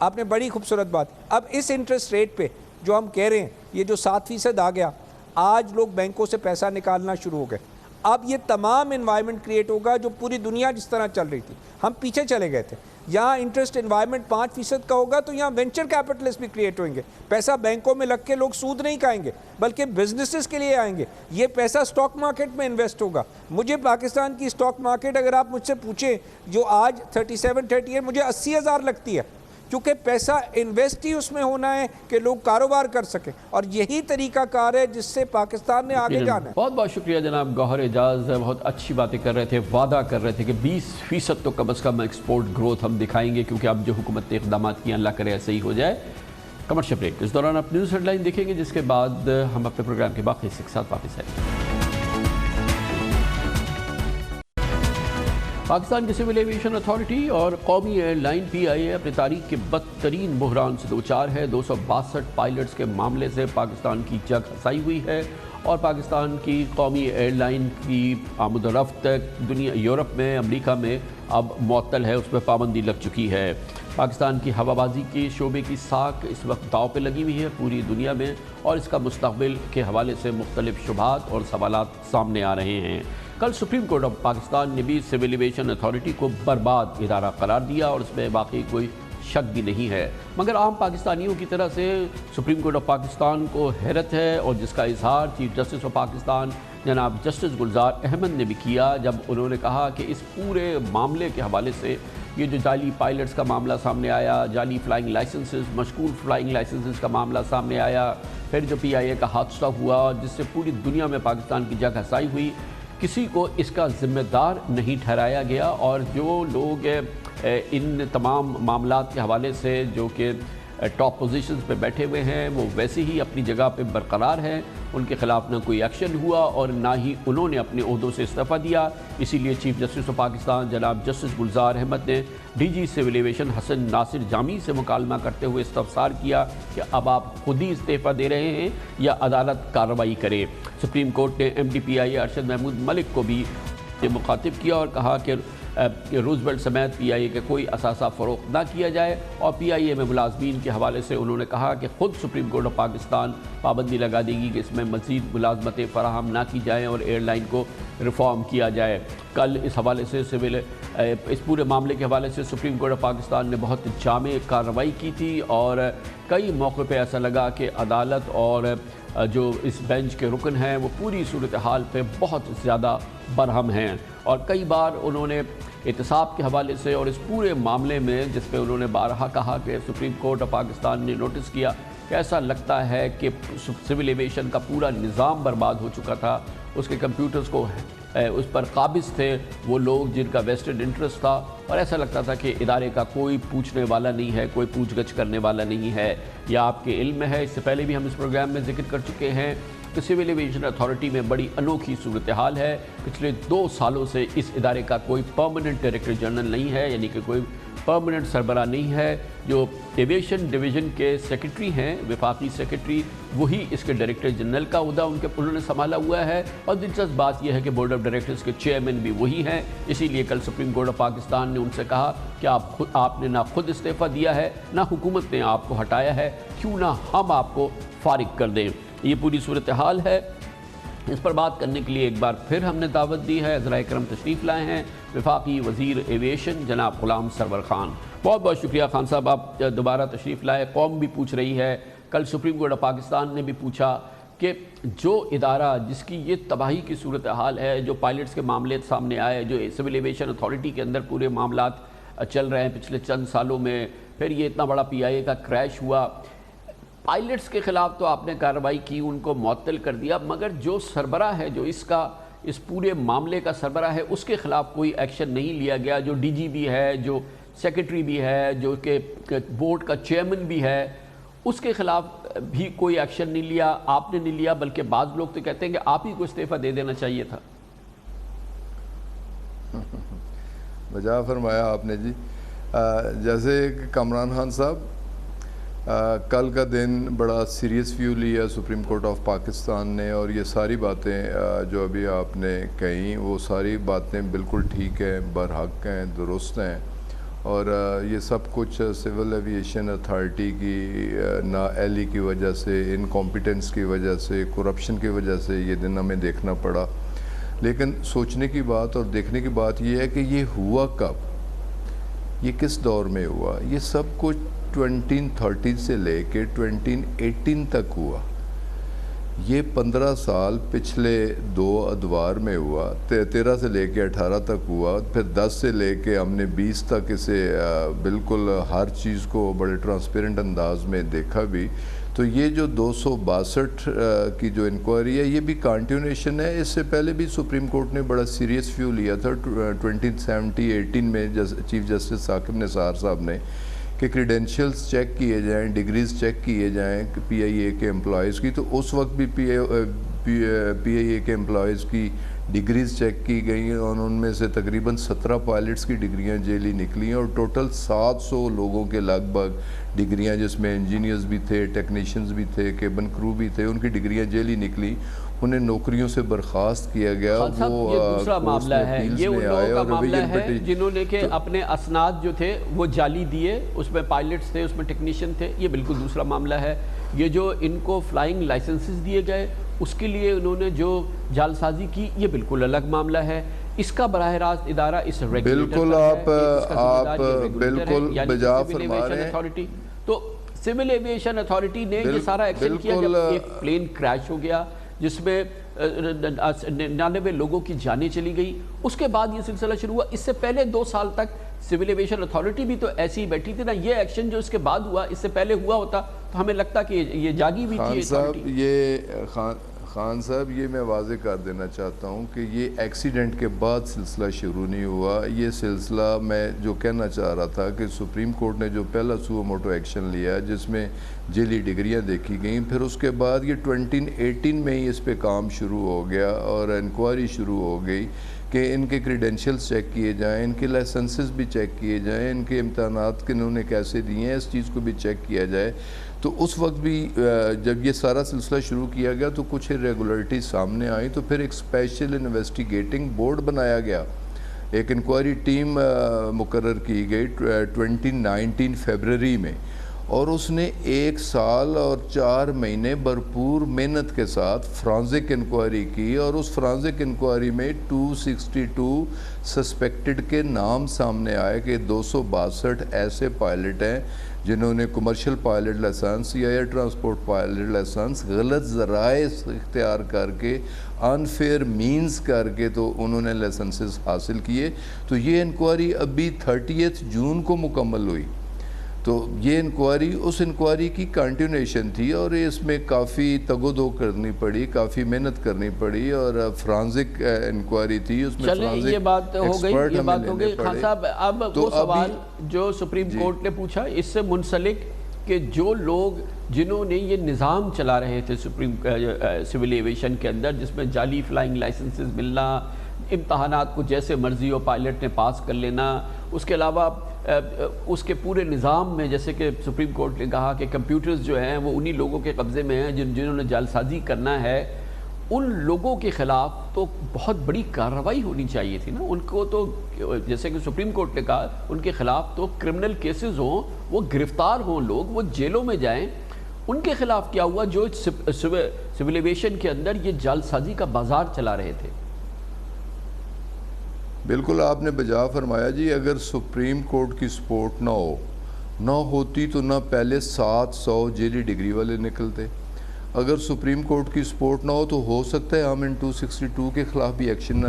[SPEAKER 5] آپ نے بڑی خوبصورت بات. اب اس انٹرسٹ ریٹ پہ جو ہم کہہ رہے ہیں، یہ جو 7% آ گیا، آج لوگ بینکوں سے پیسہ نکالنا شروع ہو گئے. اب یہ تمام انوائرمنٹ کریٹ ہوگا جو پوری دنیا جس طرح چل رہی تھی، ہم پیچھے چلے گئے تھے. یہاں انٹرسٹ انوائرمنٹ 5% کا ہوگا، تو یہاں وینچر کیپٹلسٹ بھی کریٹ ہوئیں گے. پیسہ بینکوں میں لگ کے لوگ سود نہیں کھائیں گے، بلکہ بزنسز کے لیے آئیں گے. یہ پیسہ سٹاک مارکیٹ میں انویسٹ ہوگا. مجھے پاکستان کی سٹاک مارکیٹ اگر آپ مجھ سے پوچھیں جو آج 37-38 مجھے 80,000 لگتی ہے، کیونکہ پیسہ انویسٹ ہی اس میں ہونا ہے کہ لوگ کاروبار کر سکیں، اور یہی طریقہ کار ہے جس سے پاکستان نے آگے جانا ہے.
[SPEAKER 4] بہت بہت شکریہ جناب گوہر اعجاز، بہت اچھی باتیں کر رہے تھے. وعدہ کر رہے تھے کہ 20% تو کم از کم ایکسپورٹ گروتھ ہم دکھائیں گے، کیونکہ اب جو حکومت نے اقدامات کیے اللہ کرے ایسے ہی ہو جائے. کمرشل بریک، اس دوران آپ نیوز ہیڈ لائن دیکھیں گے، جس کے بعد ہم اپنے پروگرام کے باقی حصے کے ساتھ واپس آئیں گے. پاکستان کی سول ایویشن اتھارٹی اور قومی ایئر لائن PIA اپنی تاریخ کے بدترین بحران سے دوچار ہے. 262 پائلٹس کے معاملے سے پاکستان کی جگ ہنسائی ہوئی ہے، اور پاکستان کی قومی ایئر لائن کی آمد و رفت دنیا، یورپ میں، امریکہ میں اب معطل ہے، اس پہ پابندی لگ چکی ہے. پاکستان کی ہوا بازی کے شعبے کی ساکھ اس وقت داؤ پہ لگی ہوئی ہے پوری دنیا میں، اور اس کا مستقبل کے حوالے سے مختلف شبہات اور سوالات سامنے آ رہے ہیں. کل سپریم کورٹ آف پاکستان نے بھی سول ایویشن اتھارٹی کو برباد ادارہ قرار دیا، اور اس میں باقی کوئی شک بھی نہیں ہے. مگر عام پاکستانیوں کی طرح سے سپریم کورٹ آف پاکستان کو حیرت ہے، اور جس کا اظہار چیف جسٹس آف پاکستان جناب جسٹس گلزار احمد نے بھی کیا، جب انہوں نے کہا کہ اس پورے معاملے کے حوالے سے یہ جو جعلی پائلٹس کا معاملہ سامنے آیا، جعلی فلائنگ لائسنسز، مشکول فلائنگ لائسنسز کا معاملہ سامنے آیا، پھر جو PIA کا حادثہ ہوا جس سے پوری دنیا میں پاکستان کی جگ ہنسائی ہوئی، کسی کو اس کا ذمہ دار نہیں ٹھہرایا گیا. اور جو لوگ ان تمام معاملات کے حوالے سے جو کہ ٹاپ پوزیشنز پہ بیٹھے ہوئے ہیں وہ ویسے ہی اپنی جگہ پہ برقرار ہیں، ان کے خلاف نہ کوئی ایکشن ہوا اور نہ ہی انہوں نے اپنے عہدوں سے استعفیٰ دیا۔ اسی لیے چیف جسٹس آف پاکستان جناب جسٹس گلزار احمد نے ڈی جی سول ایویشن حسن ناصر جامی سے مکالمہ کرتے ہوئے استفسار کیا کہ اب آپ خود ہی استعفیٰ دے رہے ہیں یا عدالت کارروائی کرے۔ سپریم کورٹ نے ایم ڈی پی آئی اے ارشد محمود ملک کو بھی مخاطب کیا اور کہا کہ روزویلٹ سمیت پی آئی اے کے کوئی اثاثہ فروخت نہ کیا جائے، اور پی آئی اے میں ملازمین کے حوالے سے انہوں نے کہا کہ خود سپریم کورٹ آف پاکستان پابندی لگا دے گی کہ اس میں مزید ملازمتیں فراہم نہ کی جائیں اور ایئر لائن کو ریفارم کیا جائے۔ کل اس حوالے سے اس پورے معاملے کے حوالے سے سپریم کورٹ آف پاکستان نے بہت جامع کارروائی کی تھی اور کئی موقع پہ ایسا لگا کہ عدالت اور جو اس بینچ کے رکن ہیں وہ پوری صورتحال پہ بہت زیادہ برہم ہیں، اور کئی بار انہوں نے احتساب کے حوالے سے اور اس پورے معاملے میں جس پہ انہوں نے بارہا کہا کہ سپریم کورٹ آف پاکستان نے نوٹس کیا کہ ایسا لگتا ہے کہ سول ایویشن کا پورا نظام برباد ہو چکا تھا، اس کے کمپیوٹرز کو اس پر قابض تھے وہ لوگ جن کا ویسٹڈ انٹرسٹ تھا، اور ایسا لگتا تھا کہ ادارے کا کوئی پوچھنے والا نہیں ہے، کوئی پوچھ گچھ کرنے والا نہیں ہے۔ یہ آپ کے علم میں ہے، اس سے پہلے بھی ہم اس پروگرام میں ذکر کر چکے ہیں کہ سول ایویشن اتھارٹی میں بڑی انوکھی صورتحال ہے۔ پچھلے 2 سالوں سے اس ادارے کا کوئی پرماننٹ ڈائریکٹر جنرل نہیں ہے، یعنی کہ کوئی پرماننٹ سربراہ نہیں ہے۔ جو ایویشن ڈویژن کے سیکرٹری ہیں، وفاقی سیکرٹری، وہی اس کے ڈائریکٹر جنرل کا عہدہ انہوں نے سنبھالا ہوا ہے، اور دلچسپ بات یہ ہے کہ بورڈ آف ڈائریکٹرز کے چیئرمین بھی وہی ہیں۔ اسی لیے کل سپریم کورٹ آف پاکستان نے ان سے کہا کہ آپ نے نہ خود استعفیٰ دیا ہے نہ حکومت نے آپ کو ہٹایا ہے، کیوں نہ ہم آپ کو فارغ کر دیں۔ یہ پوری صورتحال ہے، اس پر بات کرنے کے لیے ایک بار پھر ہم نے دعوت دی ہے۔ عذرائے کرم تشریف لائے ہیں وفاقی وزیر ایویشن جناب غلام سرور خان۔ بہت بہت شکریہ خان صاحب، آپ دوبارہ تشریف لائے۔ قوم بھی پوچھ رہی ہے، کل سپریم کورٹ آف پاکستان نے بھی پوچھا کہ جو ادارہ جس کی یہ تباہی کی صورتحال ہے، جو پائلٹس کے معاملے سامنے آئے، جو سول ایویشن اتھارٹی کے اندر پورے معاملات چل رہے ہیں پچھلے چند سالوں میں، پھر یہ اتنا بڑا پی آئی اے کا کریش ہوا، پائلٹس کے خلاف تو آپ نے کارروائی کی، ان کو معطل کر دیا، مگر جو سربراہ ہے، جو اس پورے معاملے کا سربراہ ہے، اس کے خلاف کوئی ایکشن نہیں لیا گیا۔ جو ڈی جی بھی ہے، جو سیکرٹری بھی ہے، جو کہ بورڈ کا چیئرمین بھی ہے، اس کے خلاف بھی کوئی ایکشن نہیں لیا، آپ نے نہیں لیا، بلکہ بعض لوگ تو کہتے ہیں کہ آپ ہی کو استعفیٰ دے دینا چاہیے تھا۔
[SPEAKER 6] بجا فرمایا آپ نے جی۔ جیسے کامران خان صاحب، کل کا دن بڑا سیریس ویو لیا سپریم کورٹ آف پاکستان نے، اور یہ ساری باتیں جو ابھی آپ نے کہیں وہ ساری باتیں بالکل ٹھیک ہیں، برحق ہیں، درست ہیں، اور یہ سب کچھ سول ایویشن اتھارٹی کی نااہلی کی وجہ سے، انکمپیٹنس کی وجہ سے، کرپشن کی وجہ سے یہ دن ہمیں دیکھنا پڑا۔ لیکن سوچنے کی بات اور دیکھنے کی بات یہ ہے کہ یہ ہوا کب، یہ کس دور میں ہوا؟ یہ سب کچھ 2013 سے لے کے 2018 تک ہوا۔ یہ 15 سال پچھلے 2 ادوار میں ہوا، 13 سے لے کے 18 تک ہوا، پھر 10 سے لے کے ہم نے 20 تک اسے بالکل ہر چیز کو بڑے ٹرانسپیرنٹ انداز میں دیکھا بھی۔ تو یہ جو 262 کی جو انکوائری ہے، یہ بھی کانٹینیوشن ہے۔ اس سے پہلے بھی سپریم کورٹ نے بڑا سیریس ویو لیا تھا 2017-18 میں چیف جسٹس ثاقب نثار صاحب نے، کہ کریڈینشیلز چیک کیے جائیں، ڈگریز چیک کیے جائیں پی آئی اے کے امپلائیز کی۔ تو اس وقت بھی پی آئی اے کے امپلائیز کی ڈگریز چیک کی گئیں، اور ان میں سے تقریباً 17 پائلٹس کی ڈگریاں جیلی نکلیں، اور ٹوٹل 700 لوگوں کے لگ بھگ ڈگریاں، جس میں انجینئرز بھی تھے، ٹیکنیشینز بھی تھے، کیبن کرو بھی تھے، ان کی ڈگریاں جیلی نکلیں، انہیں نوکریوں سے برخاست کیا گیا۔
[SPEAKER 4] وہ یہ دوسرا معاملہ ہے، یہ ان لوگوں کا معاملہ ہے جنہوں نے کہ اپنے اسناد جو تھے وہ جعلی دیے، اس میں پائلٹس تھے، اس میں ٹیکنیشین تھے، یہ بالکل دوسرا معاملہ ہے۔ یہ جو ان کو فلائنگ لائسنسز دیے گئے، اس کے لیے انہوں نے جو جال سازی کی، یہ بالکل الگ معاملہ ہے۔ اس کا براہ راست ادارہ اس
[SPEAKER 6] بالکل آپ بالکل بجا فرما رہے ہیں۔
[SPEAKER 4] تو سول ایویشن اتھارٹی نے یہ سارا ایکشن کیا جب ایک پلین کریش ہو گیا جس میں 99 لوگوں کی جانیں چلی گئی، اس کے بعد یہ سلسلہ شروع ہوا۔ اس سے پہلے 2 سال تک سول ایویشن اتھارٹی بھی تو ایسی ہی بیٹھی تھی نا۔ یہ ایکشن جو اس کے بعد ہوا، اس سے پہلے ہوا ہوتا تو ہمیں لگتا کہ یہ جاگی بھی تھی۔
[SPEAKER 6] خان صاحب، یہ خان صاحب یہ میں واضح کر دینا چاہتا ہوں کہ یہ ایکسیڈنٹ کے بعد سلسلہ شروع نہیں ہوا. یہ سلسلہ میں جو کہنا چاہ رہا تھا کہ سپریم کورٹ نے جو پہلا سو موٹو ایکشن لیا جس میں جیلی ڈگریاں دیکھی گئیں, پھر اس کے بعد یہ 2018 میں ہی اس پہ کام شروع ہو گیا اور انکوائری شروع ہو گئی کہ ان کے کریڈینشیلز چیک کیے جائیں, ان کے لائسنسز بھی چیک کیے جائیں, ان کے امتحانات انہوں نے کیسے دیے ہیں اس چیز کو بھی چیک کیا جائے. تو اس وقت بھی جب یہ سارا سلسلہ شروع کیا گیا تو کچھ ریگولرٹی سامنے آئی, تو پھر ایک اسپیشل انویسٹیگیٹنگ بورڈ بنایا گیا, ایک انکوائری ٹیم مقرر کی گئی 2019 فیبرری میں, اور اس نے 1 سال اور 4 مہینے بھرپور محنت کے ساتھ فرانزک انکوائری کی, اور اس فرانزک انکوائری میں 262 سسپیکٹڈ کے نام سامنے آئے کہ 262 ایسے پائلٹ ہیں جنہوں نے کمرشل پائلٹ لائسنس یا ایئر ٹرانسپورٹ پائلٹ لائسنس غلط ذرائع اختیار کر کے انفیئر مینز کر کے تو انہوں نے لائسنسز حاصل کیے. تو یہ انکوائری ابھی 30 جون کو مکمل ہوئی. تو یہ انکوائری اس انکوائری کی کنٹینیوشن تھی, اور اس میں کافی تگ و دو کرنی پڑی, کافی محنت کرنی پڑی, اور فرانزک انکوائری تھی, اس میں
[SPEAKER 4] فرانزک یہ بات ہو گئی. خان صاحب اب وہ سوال جو سپریم کورٹ نے پوچھا اس سے منسلک کہ جو لوگ جنہوں نے یہ نظام چلا رہے تھے سول ایویشن کے اندر جس میں جعلی فلائنگ لائسنسز ملنا, امتحانات کو جیسے مرضی ہو پائلٹ نے پاس کر لینا, اس کے علاوہ اس کے پورے نظام میں جیسے کہ سپریم کورٹ نے کہا کہ کمپیوٹرز جو ہیں وہ انہی لوگوں کے قبضے میں ہیں جنہوں نے جعل سازی کرنا ہے, ان لوگوں کے خلاف تو بہت بڑی کارروائی ہونی چاہیے تھی نا. ان کو تو جیسے کہ سپریم کورٹ نے کہا ان کے خلاف تو کرمنل کیسز ہوں, وہ گرفتار ہوں, لوگ وہ جیلوں میں جائیں. ان کے خلاف کیا ہوا جو سول ایویشن کے اندر یہ جعل سازی کا بازار چلا رہے تھے؟
[SPEAKER 6] بالکل آپ نے بجا فرمایا جی. اگر سپریم کورٹ کی سپورٹ نہ ہوتی تو نہ پہلے 700 جیلی ڈگری والے نکلتے. اگر سپریم کورٹ کی سپورٹ نہ ہو تو ہو سکتا ہے ہم ان 262 کے خلاف بھی ایکشن نہ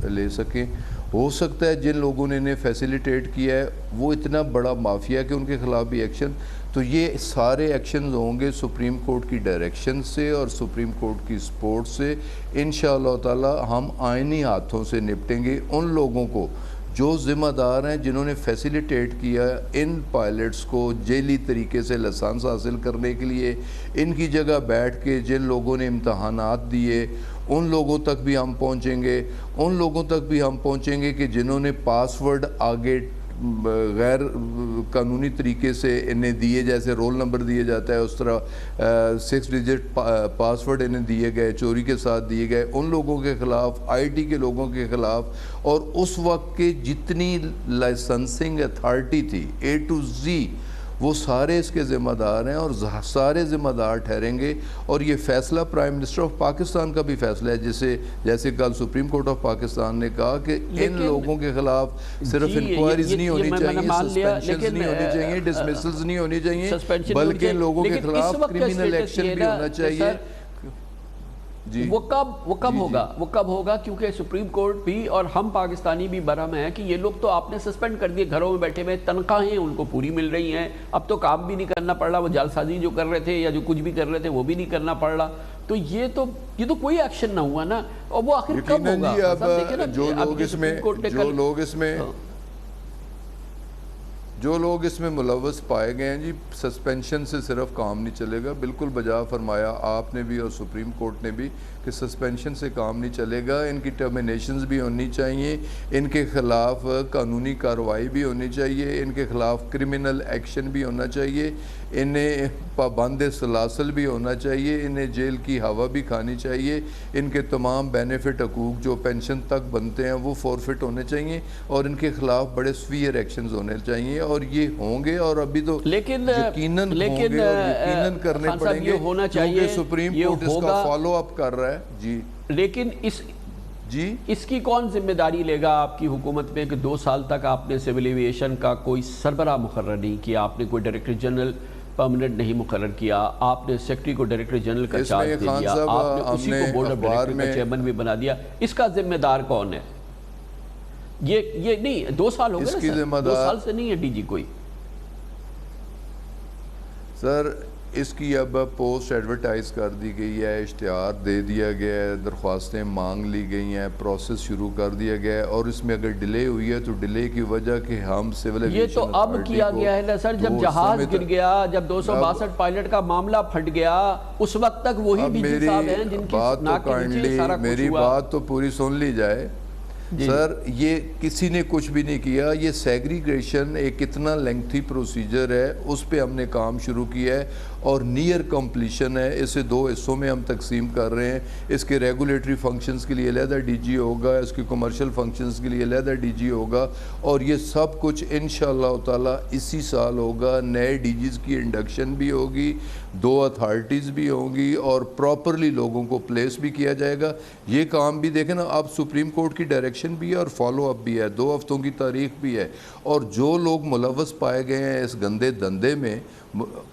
[SPEAKER 6] لے سکیں. ہو سکتا ہے جن لوگوں نے انہیں فیسیلیٹیٹ کیا ہے وہ اتنا بڑا مافیا کہ ان کے خلاف بھی ایکشن. تو یہ سارے ایکشنز ہوں گے سپریم کورٹ کی ڈائریکشن سے اور سپریم کورٹ کی سپورٹ سے. انشاءاللہ تعالی ہم آئینی ہاتھوں سے نپٹیں گے ان لوگوں کو جو ذمہ دار ہیں جنہوں نے فیسیلیٹیٹ کیا ان پائلٹس کو جیلی طریقے سے لائسنس حاصل کرنے کے لیے. ان کی جگہ بیٹھ کے جن لوگوں نے امتحانات دیے ان لوگوں تک بھی ہم پہنچیں گے. ان لوگوں تک بھی ہم پہنچیں گے کہ جنہوں نے پاسورڈ آگے غیر قانونی طریقے سے انہیں دیے, جیسے رول نمبر دیے جاتا ہے اس طرح 6 ڈیجٹ پاسورڈ انہیں دیے گئے, چوری کے ساتھ دیے گئے. ان لوگوں کے خلاف, آئی ٹی کے لوگوں کے خلاف, اور اس وقت کے جتنی لائسنسنگ اتھارٹی تھی A to Z وہ سارے اس کے ذمہ دار ہیں اور سارے ذمہ دار ٹھہریں گے. اور یہ فیصلہ پرائم منسٹر آف پاکستان کا بھی فیصلہ ہے, جیسے کل سپریم کورٹ آف پاکستان نے کہا کہ ان لوگوں کے خلاف صرف انکوائریز نہیں ہونی چاہیے, سسپینشنز نہیں ہونی چاہیے, ڈسمسلز نہیں ہونی چاہیے, بلکہ ان لوگوں کے خلاف کرمنل ایکشن بھی ہونا چاہیے.
[SPEAKER 4] وہ کب ہوگا کیونکہ سپریم کورٹ بھی اور ہم پاکستانی بھی برہم ہیں کہ یہ لوگ تو آپ نے سسپینڈ کر دیے, گھروں میں بیٹھے ہوئے, تنخواہیں ان کو پوری مل رہی ہیں, اب تو کام بھی نہیں کرنا پڑ رہا, وہ جعل سازی جو کر رہے تھے یا جو کچھ بھی کر رہے تھے وہ بھی نہیں کرنا پڑ رہا. تو یہ تو کوئی ایکشن نہ ہوا نا, اور وہ آخر کب ہوگا؟
[SPEAKER 6] جو لوگ اس میں ملوث پائے گئے ہیں جی, سسپینشن سے صرف کام نہیں چلے گا. بالکل بجا فرمایا آپ نے بھی اور سپریم کورٹ نے بھی کہ سسپینشن سے کام نہیں چلے گا. ان کی ٹرمینیشنز بھی ہونی چاہیے, ان کے خلاف قانونی کارروائی بھی ہونی چاہیے, ان کے خلاف کرمنل ایکشن بھی ہونا چاہیے, انہیں پابند سلاسل بھی ہونا چاہیے, انہیں جیل کی ہوا بھی کھانی چاہیے, ان کے تمام بینیفٹ حقوق جو پینشن تک بنتے ہیں وہ فورفٹ ہونے چاہیے, اور ان کے خلاف بڑے سویئر ایکشنز ہونے چاہیے. اور یہ ہوں گے, اور ابھی تو یقیناً ہوں گے اور یقیناً کرنے پڑیں گے کیونکہ سپریم کورٹ اس کا فالو اپ کر رہا ہے. جی
[SPEAKER 4] لیکن اس کی کون ذمہ داری لے گا آپ کی حکومت میں کہ 2 سال تک آپ نے سول ایویشن کا کوئی سربراہ مقرر نہیں کیا, آپ نے کوئی ڈائریکٹر جنرل پرماننٹ نہیں مقرر کیا, آپ نے سیکرٹری کو ڈائریکٹر جنرل کا چارج دے دیا, آپ نے اسی کو بورڈ آف ڈائریکٹر کا چیئرمین بھی بنا دیا. اس کا ذمہ دار کون ہے؟ یہ نہیں 2 سال ہو گئے نا سر, 2 سال سے نہیں ہے ڈی جی کوئی.
[SPEAKER 6] سر اس کی اب پوسٹ ایڈورٹائز کر دی گئی ہے, اشتہار دے دیا گیا ہے, درخواستیں مانگ لی گئی ہیں, پروسیس شروع کر دیا گیا ہے, اور اس میں اگر ڈیلے ہوئی ہے تو ڈیلے کی وجہ کہ ہم سول ایویشن
[SPEAKER 4] یہ تو اب کیا گیا ہے نا سر, جب جہاز گر گیا, جب 262 پائلٹ کا معاملہ پھٹ گیا, اس وقت تک وہی ڈی جی صاحب ہیں جن کی ناک کے نیچے سارا کچھ ہوا.
[SPEAKER 6] میری بات تو پوری سن لی جائے سر, یہ کسی نے کچھ بھی نہیں کیا. یہ سیگریگیشن ایک اتنا لینگتھی پروسیجر ہے, اس پہ ہم نے کام شروع کیا ہے اور نیئر کمپلیشن ہے. اسے 2 حصوں میں ہم تقسیم کر رہے ہیں. اس کے ریگولیٹری فنکشنز کے لیے علیحدہ ڈی جی ہوگا, اس کی کمرشل فنکشنز کے لیے علیحدہ ڈی جی ہوگا, اور یہ سب کچھ انشاءاللہ تعالی اسی سال ہوگا. نئے ڈی جیز کی انڈکشن بھی ہوگی, 2 اتھارٹیز بھی ہوں گی, اور پراپرلی لوگوں کو پلیس بھی کیا جائے گا. یہ کام بھی دیکھیں نا, اب سپریم کورٹ کی ڈائریکشن بھی ہے اور فالو اپ بھی ہے, 2 ہفتوں کی تاریخ بھی ہے, اور جو لوگ ملوث پائے گئے ہیں اس گندے دندے میں,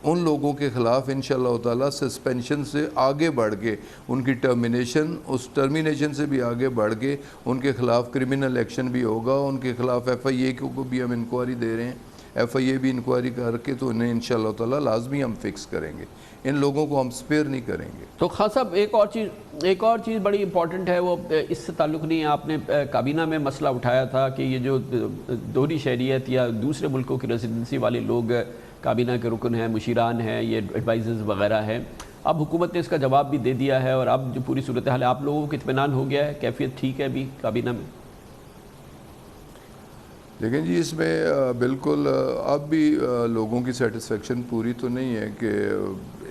[SPEAKER 6] ان لوگوں کے خلاف انشاءاللہ تعالی سسپینشن سے آگے بڑھ کے, ان کی ٹرمینیشن, اس ٹرمینیشن سے بھی آگے بڑھ کے ان کے خلاف کرمنل ایکشن بھی ہوگا. ان کے خلاف ایف آئی اے کو بھی ہم انکوائری دے رہے ہیں, ایف آئی اے بھی انکوائری کر کے تو انہیں انشاءاللہ تعالی لازمی ہم فکس کریں گے. ان لوگوں کو ہم سپیئر نہیں کریں گے.
[SPEAKER 4] تو خان صاحب ایک اور چیز بڑی امپورٹنٹ ہے, وہ اس سے تعلق نہیں ہے, آپ نے کابینہ میں مسئلہ اٹھایا تھا کہ یہ جو دوہری شہریت یا دوسرے ملکوں کی ریزیڈنسی والے لوگ کابینہ کے رکن ہیں, مشیران ہیں, یہ ایڈوائزرز وغیرہ ہیں, اب حکومت نے اس کا جواب بھی دے دیا ہے, اور اب جو پوری صورتحال ہے, آپ لوگوں کو اطمینان ہو گیا ہے, کیفیت ٹھیک ہے ابھی کابینہ میں؟
[SPEAKER 6] لیکن جی اس میں بالکل اب بھی لوگوں کی سیٹسفیکشن پوری تو نہیں ہے. کہ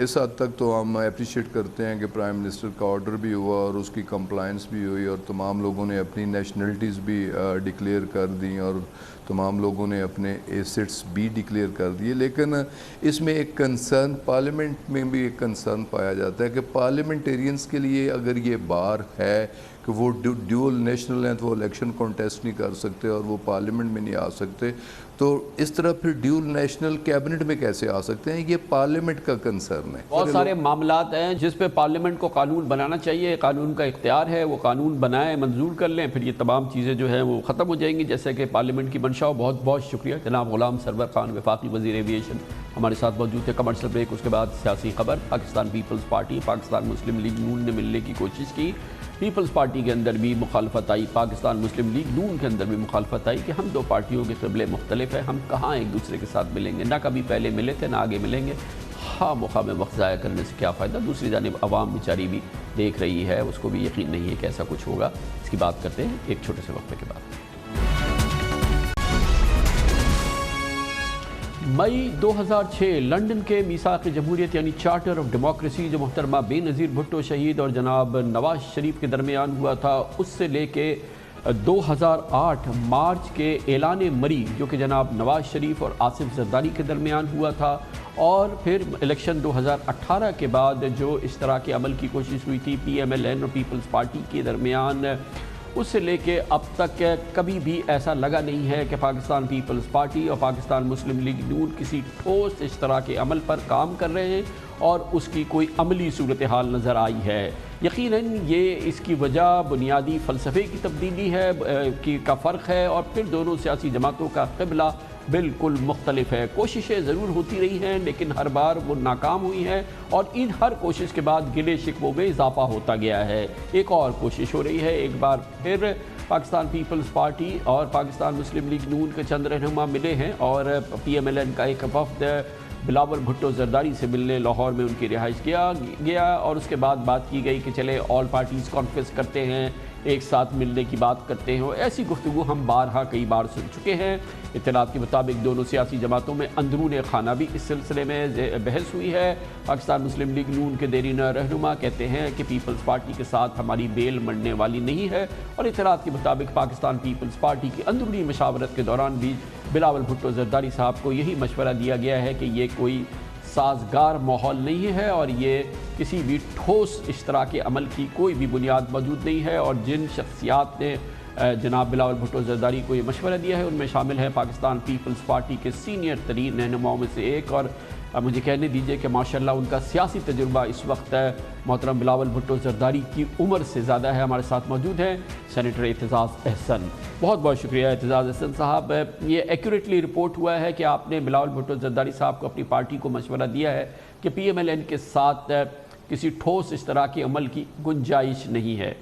[SPEAKER 6] اس حد تک تو ہم اپریشیٹ کرتے ہیں کہ پرائم منسٹر کا آرڈر بھی ہوا اور اس کی کمپلائنس بھی ہوئی, اور تمام لوگوں نے اپنی نیشنلٹیز بھی ڈکلیئر کر دیں, اور تمام لوگوں نے اپنے ایسٹس بھی ڈکلیئر کر دیے. لیکن اس میں ایک کنسرن, پارلیمنٹ میں بھی ایک کنسرن پایا جاتا ہے کہ پارلیمنٹیرینز کے لیے اگر یہ بار ہے کہ وہ ڈیول نیشنل ہیں تو وہ الیکشن کانٹیسٹ نہیں کر سکتے اور وہ پارلیمنٹ میں نہیں آ سکتے, تو اس طرح پھر ڈیول نیشنل کیبنٹ میں کیسے آ سکتے ہیں؟ یہ پارلیمنٹ کا کنسرن ہے.
[SPEAKER 4] بہت سارے معاملات ہیں جس پہ پارلیمنٹ کو قانون بنانا چاہیے, قانون کا اختیار ہے, وہ قانون بنائیں, منظور کر لیں, پھر یہ تمام چیزیں جو ہیں وہ ختم ہو جائیں گی, جیسے کہ پارلیمنٹ کی منشا ہو. بہت بہت شکریہ جناب غلام سرور خان, وفاقی وزیر ایویشن, ہمارے ساتھ موجود تھے. کمرشل بریک, اس کے بعد سیاسی خبر. پاکستان پیپلز پارٹی, پاکستان مسلم لیگ نون نے ملنے کی کوشش کی, پیپلز پارٹی کے اندر بھی مخالفت آئی, پاکستان مسلم لیگ نون کے اندر بھی مخالفت آئی کہ ہم 2 پارٹیوں کے قبلے مختلف ہیں, ہم کہاں ایک دوسرے کے ساتھ ملیں گے, نہ کبھی پہلے ملے تھے نہ آگے ملیں گے, خواہ میں وقت ضائع کرنے سے کیا فائدہ. دوسری جانب عوام بیچاری بھی دیکھ رہی ہے, اس کو بھی یقین نہیں ہے کہ ایسا کچھ ہوگا. اس کی بات کرتے ہیں ایک چھوٹے سے وقفے کے بعد. مئی 2006 لنڈن کے میثاق جمہوریت یعنی چارٹر آف ڈیموکریسی, جو محترمہ بے نظیر بھٹو شہید اور جناب نواز شریف کے درمیان ہوا تھا, اس سے لے کے 2008 مارچ کے اعلان مری جو کہ جناب نواز شریف اور آصف زرداری کے درمیان ہوا تھا, اور پھر الیکشن 2018 کے بعد جو اشتراک عمل کی کوشش ہوئی تھی پی ایم ایل این اور پیپلز پارٹی کے درمیان, اس سے لے کے اب تک کبھی بھی ایسا لگا نہیں ہے کہ پاکستان پیپلز پارٹی اور پاکستان مسلم لیگ نون کسی ٹھوس اشتراک عمل پر کام کر رہے ہیں اور اس کی کوئی عملی صورتحال نظر آئی ہے. یقیناً یہ اس کی وجہ بنیادی فلسفے کی تبدیلی ہے کا فرق ہے, اور پھر دونوں سیاسی جماعتوں کا قبلہ بالکل مختلف ہے. کوششیں ضرور ہوتی رہی ہیں لیکن ہر بار وہ ناکام ہوئی ہیں, اور ان ہر کوشش کے بعد گلے شکووں میں اضافہ ہوتا گیا ہے. ایک اور کوشش ہو رہی ہے, ایک بار پھر پاکستان پیپلز پارٹی اور پاکستان مسلم لیگ نون کے چند رہنما ملے ہیں, اور پی ایم ایل این کا ایک وفد بلاول بھٹو زرداری سے ملنے لاہور میں ان کی رہائش کیا گیا, اور اس کے بعد بات کی گئی کہ چلے آل پارٹیز کانفرنس کرتے ہیں, ایک ساتھ ملنے کی بات کرتے ہیں. ایسی گفتگو ہم بارہا کئی بار سن چکے ہیں. اطلاعات کے مطابق دونوں سیاسی جماعتوں میں اندرون خانہ بھی اس سلسلے میں بحث ہوئی ہے. پاکستان مسلم لیگ نون کے دیرینہ رہنما کہتے ہیں کہ پیپلز پارٹی کے ساتھ ہماری بیل مڑنے والی نہیں ہے, اور اطلاعات کے مطابق پاکستان پیپلز پارٹی کی اندرونی مشاورت کے دوران بھی بلاول بھٹو زرداری صاحب کو یہی مشورہ دیا گیا ہے کہ یہ کوئی سازگار ماحول نہیں ہے اور یہ کسی بھی ٹھوس اشتراک عمل کی کوئی بھی بنیاد موجود نہیں ہے. اور جن شخصیات نے جناب بلاول بھٹو زرداری کو یہ مشورہ دیا ہے ان میں شامل ہے پاکستان پیپلز پارٹی کے سینئر ترین رہنماؤں میں سے ایک اور مجھے کہنے دیجئے کہ ماشاءاللہ ان کا سیاسی تجربہ اس وقت محترم بلاول بھٹو زرداری کی عمر سے زیادہ ہے. ہمارے ساتھ موجود ہیں سینیٹر اعتزاز احسن. بہت بہت شکریہ اعتزاز احسن صاحب. یہ ایکوریٹلی رپورٹ ہوا ہے کہ آپ نے بلاول بھٹو زرداری صاحب کو اپنی پارٹی کو مشورہ دیا ہے کہ پی ایم ایل این کے ساتھ کسی ٹھوس اشتراکی عمل کی گنجائش نہیں ہے.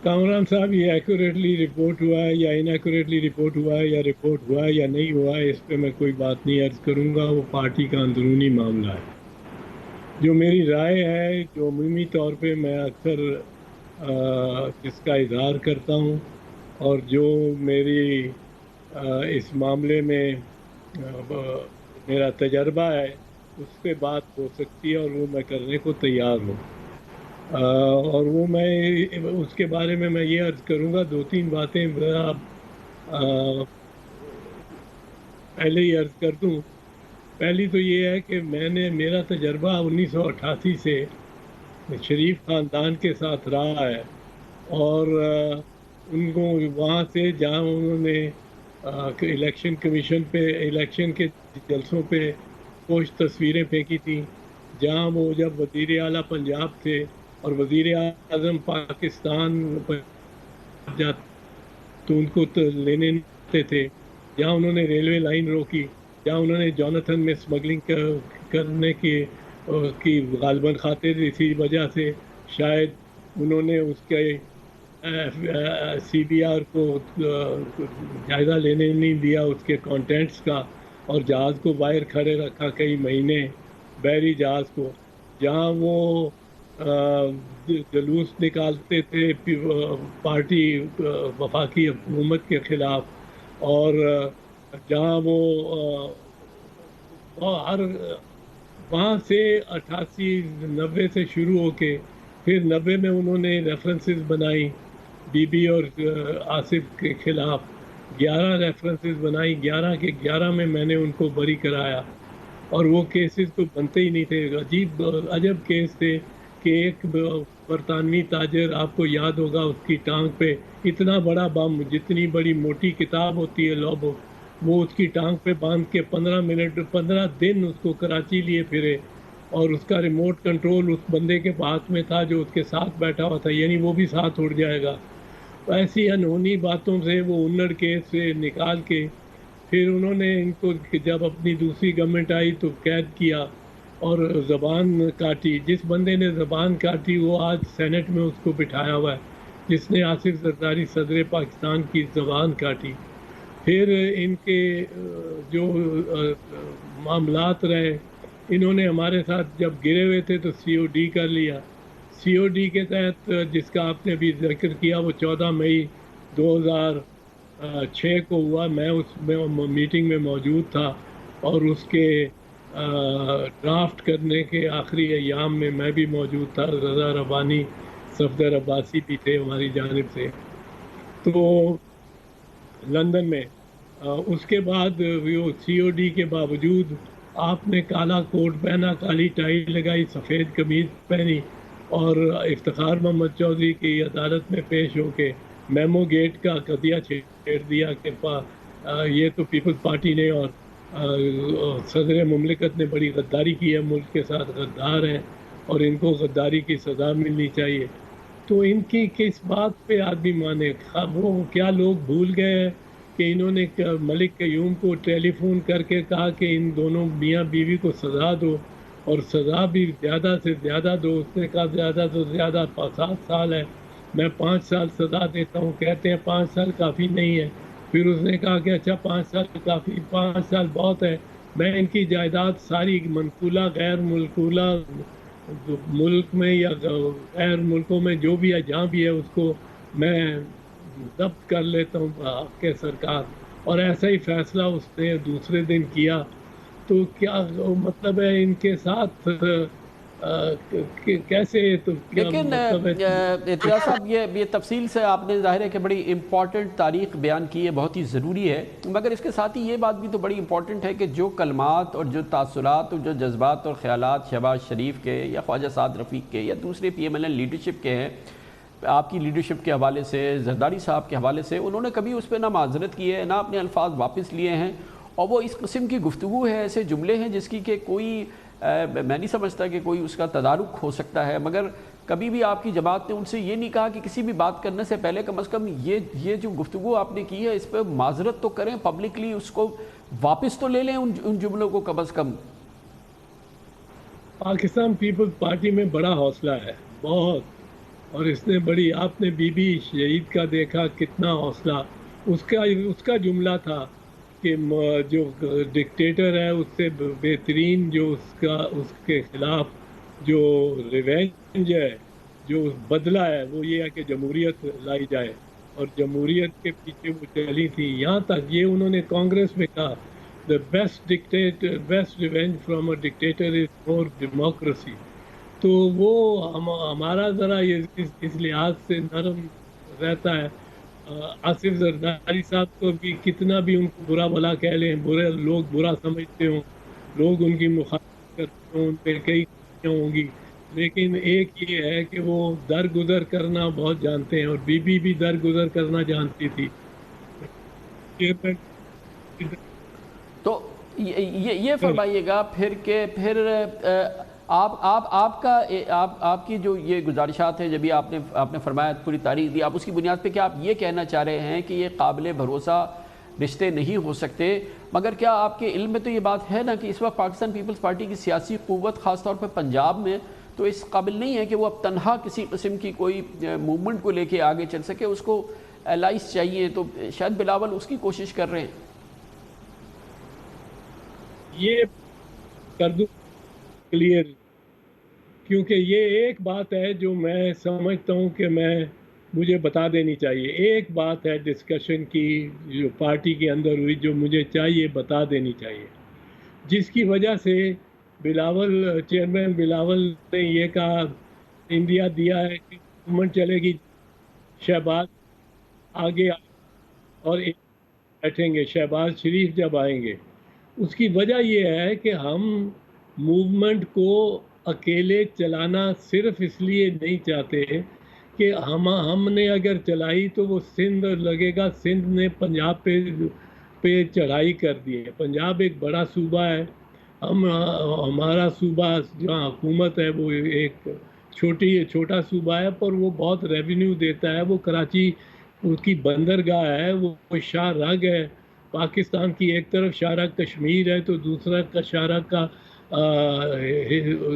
[SPEAKER 7] کامران صاحب یہ ایکوریٹلی رپورٹ ہوا ہے یا انیکوریٹلی رپورٹ ہوا ہے یا رپورٹ ہوا ہے یا نہیں ہوا ہے، اس پہ میں کوئی بات نہیں عرض کروں گا. وہ پارٹی کا اندرونی معاملہ ہے. جو میری رائے ہے، جو عمومی طور پہ میں اکثر اس کا اظہار کرتا ہوں، اور جو میری اس معاملے میں میرا تجربہ ہے، اس پہ بات ہو سکتی ہے اور وہ میں کرنے کو تیار ہوں. اور وہ میں اس کے بارے میں یہ عرض کروں گا. 2-3 باتیں پہلے ہی عرض کر دوں. پہلی تو یہ ہے کہ میرا تجربہ 1988 سے شریف خاندان کے ساتھ رہا ہے، اور ان کو وہاں سے جہاں انہوں نے الیکشن کمیشن پہ الیکشن کے جلسوں پہ کچھ تصویریں پھینکی تھیں، جہاں وہ جب وزیر اعلیٰ پنجاب تھے اور وزیر اعظم پاکستان تو ان کو لینے نہیں تھے، جہاں انہوں نے ریلوے لائن روکی، جہاں انہوں نے جوناتھن میں اسمگلنگ کرنے کی غالباً خاطر اسی وجہ سے شاید انہوں نے اس کے سی بی آر کو جائزہ لینے نہیں دیا اس کے کانٹینٹس کا، اور جہاز کو باہر کھڑے رکھا کئی مہینے، بحری جہاز کو، جہاں وہ جلوس نکالتے تھے پارٹی وفاقی حکومت کے خلاف، اور جہاں وہ وہاں سے 88-90 سے شروع ہو کے پھر 90 میں انہوں نے ریفرنسز بنائی بی بی اور آصف کے خلاف، 11 ریفرنسز بنائی، 11 کے 11 میں میں نے ان کو بری کرایا، اور وہ کیسز تو بنتے ہی نہیں تھے. عجیب عجب کیس تھے کہ ایک برطانوی تاجر، آپ کو یاد ہوگا، اس کی ٹانگ پہ اتنا بڑا بم، جتنی بڑی موٹی کتاب ہوتی ہے لا بک، وہ اس کی ٹانگ پہ باندھ کے 15 دن اس کو کراچی لیے پھرے، اور اس کا ریموٹ کنٹرول اس بندے کے ہاتھ میں تھا جو اس کے ساتھ بیٹھا ہوا تھا، یعنی وہ بھی ساتھ اڑ جائے گا. ایسی انہونی باتوں سے وہ انڑ کیس سے نکال کے پھر انہوں نے ان کو جب اپنی دوسری گورنمنٹ آئی تو قید کیا اور زبان کاٹی. جس بندے نے زبان کاٹی وہ آج سینٹ میں اس کو بٹھایا ہوا ہے، جس نے آصف زرداری صدر پاکستان کی زبان کاٹی. پھر ان کے جو معاملات رہے، انہوں نے ہمارے ساتھ جب گرے ہوئے تھے تو سی او ڈی کر لیا. سی او ڈی کے تحت جس کا آپ نے ابھی ذکر کیا، وہ 14 مئی 2006 کو ہوا. میں اس میں میٹنگ میں موجود تھا، اور اس کے ڈرافٹ کرنے کے آخری ایام میں میں بھی موجود تھا. رضا ربانی، صفدر عباسی بھی تھے ہماری جانب سے. تو لندن میں اس کے بعد وہ سی او ڈی کے باوجود آپ نے کالا کوٹ پہنا، کالی ٹائی لگائی، سفید قمیض پہنی، اور افتخار محمد چودھری کی عدالت میں پیش ہو کے میمو گیٹ کا قضیہ چھیڑ دیا کہ یہ تو پیپلز پارٹی نے اور صدر مملکت نے بڑی غداری کی ہے، ملک کے ساتھ غدار ہیں اور ان کو غداری کی سزا ملنی چاہیے. تو ان کی کس بات پہ آدمی مانے؟ وہ کیا لوگ بھول گئے ہیں کہ انہوں نے ملک قیوم کو ٹیلی فون کر کے کہا کہ ان دونوں میاں بیوی کو سزا دو، اور سزا بھی زیادہ سے زیادہ دو. اس نے کہا زیادہ تو زیادہ 7 سال ہے، میں 5 سال سزا دیتا ہوں. کہتے ہیں 5 سال کافی نہیں ہے. پھر اس نے کہا کہ اچھا 5 سال کافی، 5 سال بہت ہے، میں ان کی جائیداد ساری منقولہ غیر منقولہ ملک میں یا غیر ملکوں میں جو بھی ہے جہاں بھی ہے اس کو میں ضبط کر لیتا ہوں آپ کے سرکار. اور ایسا ہی فیصلہ اس نے دوسرے دن کیا. تو کیا مطلب ہے ان کے ساتھ کیسے؟ تو
[SPEAKER 4] لیکن اعتزاز صاحب یہ تفصیل سے آپ نے ظاہر ہے کہ بڑی امپورٹنٹ تاریخ بیان کی ہے، بہت ہی ضروری ہے، مگر اس کے ساتھ ہی یہ بات بھی تو بڑی امپورٹنٹ ہے کہ جو کلمات اور جو تاثرات اور جو جذبات اور خیالات شہباز شریف کے یا خواجہ سعد رفیق کے یا دوسرے P M L N leadership کے ہیں، آپ کی لیڈرشپ کے حوالے سے، زرداری صاحب کے حوالے سے، انہوں نے کبھی اس پہ نہ معذرت کی ہے، نہ اپنے الفاظ واپس لیے ہیں، اور وہ اس قسم کی گفتگو ہے، ایسے جملے ہیں جس کی کہ کوئی میں نہیں سمجھتا کہ کوئی اس کا تدارک ہو سکتا ہے، مگر کبھی بھی آپ کی جماعت نے ان سے یہ نہیں کہا کہ کسی بھی بات کرنے سے پہلے کم از کم یہ جو گفتگو آپ نے کی ہے اس پہ معذرت تو کریں، پبلکلی اس کو واپس تو لے لیں ان جملوں کو کم از کم؟
[SPEAKER 7] پاکستان پیپلز پارٹی میں بڑا حوصلہ ہے، بہت، اور اس نے بڑی، آپ نے بی بی شہید کا دیکھا کتنا حوصلہ، اس کا جملہ تھا کہ جو ڈکٹیٹر ہے اس سے بہترین جو اس کے خلاف جو ریونج ہے، جو بدلہ ہے، وہ یہ ہے کہ جمہوریت لائی جائے، اور جمہوریت کے پیچھے وہ چلی تھی، یہاں تک یہ انہوں نے کانگریس میں کہا the best revenge from a dictator is more democracy. تو وہ ہمارا ذرا اس لحاظ سے نرم رہتا ہے. آصف زرداری صاحب کو بھی کتنا بھی ان کو برا بھلا کہہ لیں، برے لوگ برا سمجھتے ہوں، لوگ ان کی مخالفت کرتے ہوں، ان پہ کئی ہوں گی، لیکن ایک یہ ہے کہ وہ درگزر کرنا بہت جانتے ہیں، اور بی بی بھی درگزر کرنا جانتی تھی.
[SPEAKER 4] تو یہ فرمائیے گا پھر کہ پھر آپ کی جو یہ گزارشات ہیں، جب بھی آپ نے فرمایا پوری تاریخ دی، آپ اس کی بنیاد پہ کیا آپ یہ کہنا چاہ رہے ہیں کہ یہ قابل بھروسہ رشتے نہیں ہو سکتے؟ مگر کیا آپ کے علم میں تو یہ بات ہے نا کہ اس وقت پاکستان پیپلز پارٹی کی سیاسی قوت خاص طور پہ پنجاب میں تو اس قابل نہیں ہے کہ وہ اب تنہا کسی قسم کی کوئی موومنٹ کو لے کے آگے چل سکے، اس کو الائز چاہیے، تو شاید بلاول اس کی کوشش کر رہے ہیں.
[SPEAKER 7] یہ کر دوں کلیئر، کیونکہ یہ ایک بات ہے جو میں سمجھتا ہوں کہ مجھے بتا دینی چاہیے. ایک بات ہے ڈسکشن کی جو پارٹی کے اندر ہوئی جو مجھے چاہیے بتا دینی چاہیے، جس کی وجہ سے چیئرمین بلاول نے یہ کہا، انڈیا دیا ہے کہ گورنمنٹ چلے گی، شہباز آگے اور بیٹھیں گے، شہباز شریف جب آئیں گے. اس کی وجہ یہ ہے کہ ہم موومنٹ کو اکیلے چلانا صرف اس لیے نہیں چاہتے کہ ہم نے اگر چلائی تو وہ سندھ لگے گا، سندھ نے پنجاب پہ چڑھائی کر دی ہے. پنجاب ایک بڑا صوبہ ہے، ہمارا صوبہ جہاں حکومت ہے وہ ایک چھوٹا صوبہ ہے، پر وہ بہت ریونیو دیتا ہے. وہ کراچی اس کی بندرگاہ ہے، وہ شاہ رگ ہے پاکستان کی. ایک طرف شاہ رگ کشمیر ہے تو دوسرا شاہ رگ کا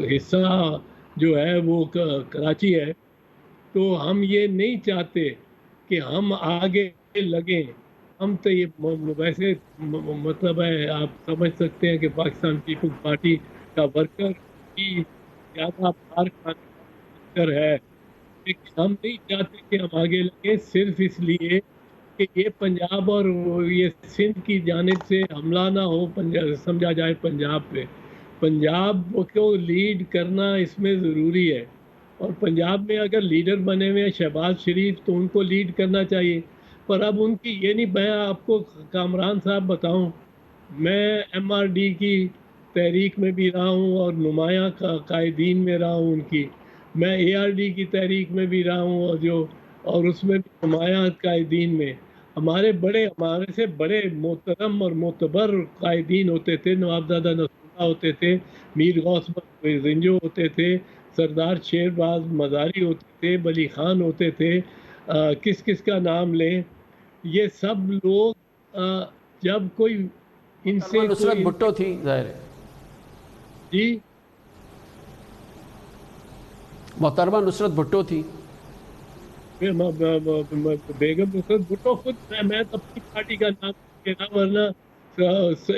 [SPEAKER 7] حصہ جو ہے وہ کراچی ہے. تو ہم یہ نہیں چاہتے کہ ہم آگے لگیں. ہم تو یہ ویسے مطلب ہے، آپ سمجھ سکتے ہیں کہ پاکستان پیپلز پارٹی کا ورکر کی زیادہ بار ورکر ہے، لیکن ہم نہیں چاہتے کہ ہم آگے لگیں صرف اس لیے کہ یہ پنجاب اور یہ سندھ کی جانب سے حملہ نہ ہو، سمجھا جائے پنجاب پہ. پنجاب کو لیڈ کرنا اس میں ضروری ہے، اور پنجاب میں اگر لیڈر بنے ہوئے ہیں شہباز شریف تو ان کو لیڈ کرنا چاہیے. پر اب ان کی یہ نہیں، میں آپ کو کامران صاحب بتاؤں، میں ایم آر ڈی کی تحریک میں بھی رہا ہوں اور نمایاں قائدین میں رہا ہوں ان کی. میں اے آر ڈی کی تحریک میں بھی رہا ہوں اور اس میں بھی نمایاں قائدین میں. ہمارے سے بڑے محترم اور معتبر قائدین ہوتے تھے. نوابزادہ نصراللہ ہوتے تھے، میر غوث زنجو ہوتے تھے، سردار شیرباز مزاری ہوتے تھے، بلی خان ہوتے تھے، کس کا نام لیں. یہ سب لوگ جب کوئی ان سے
[SPEAKER 4] نصرت بھٹو تھی، ظاہر ہے
[SPEAKER 7] جی
[SPEAKER 4] محترمہ نصرت بھٹو تھی،
[SPEAKER 7] بیگم نصرت بھٹو خود، میں اپنی پارٹی کا نام لینا، ورنہ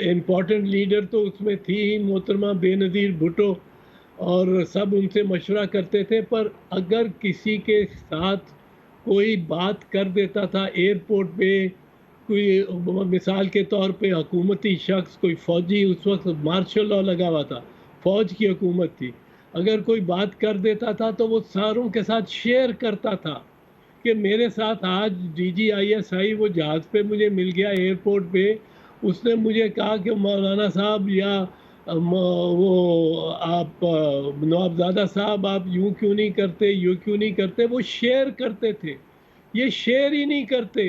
[SPEAKER 7] امپورٹنٹ لیڈر تو اس میں تھی ہی محترمہ بے نظیر بھٹو، اور سب ان سے مشورہ کرتے تھے. پر اگر کسی کے ساتھ کوئی بات کر دیتا تھا ایئرپورٹ پہ، کوئی مثال کے طور پہ حکومتی شخص، کوئی فوجی، اس وقت مارشل لاء لگا ہوا تھا، فوج کی حکومت تھی، اگر کوئی بات کر دیتا تھا تو وہ ساروں کے ساتھ شیئر کرتا تھا کہ میرے ساتھ آج D G I S I وہ جہاز پہ مجھے مل گیا ایئرپورٹ پہ، اس نے مجھے کہا کہ مولانا صاحب یا وہ آپ نوابزادہ صاحب آپ یوں کیوں نہیں کرتے، یوں کیوں نہیں کرتے. وہ شیئر کرتے تھے، یہ شیئر ہی نہیں کرتے.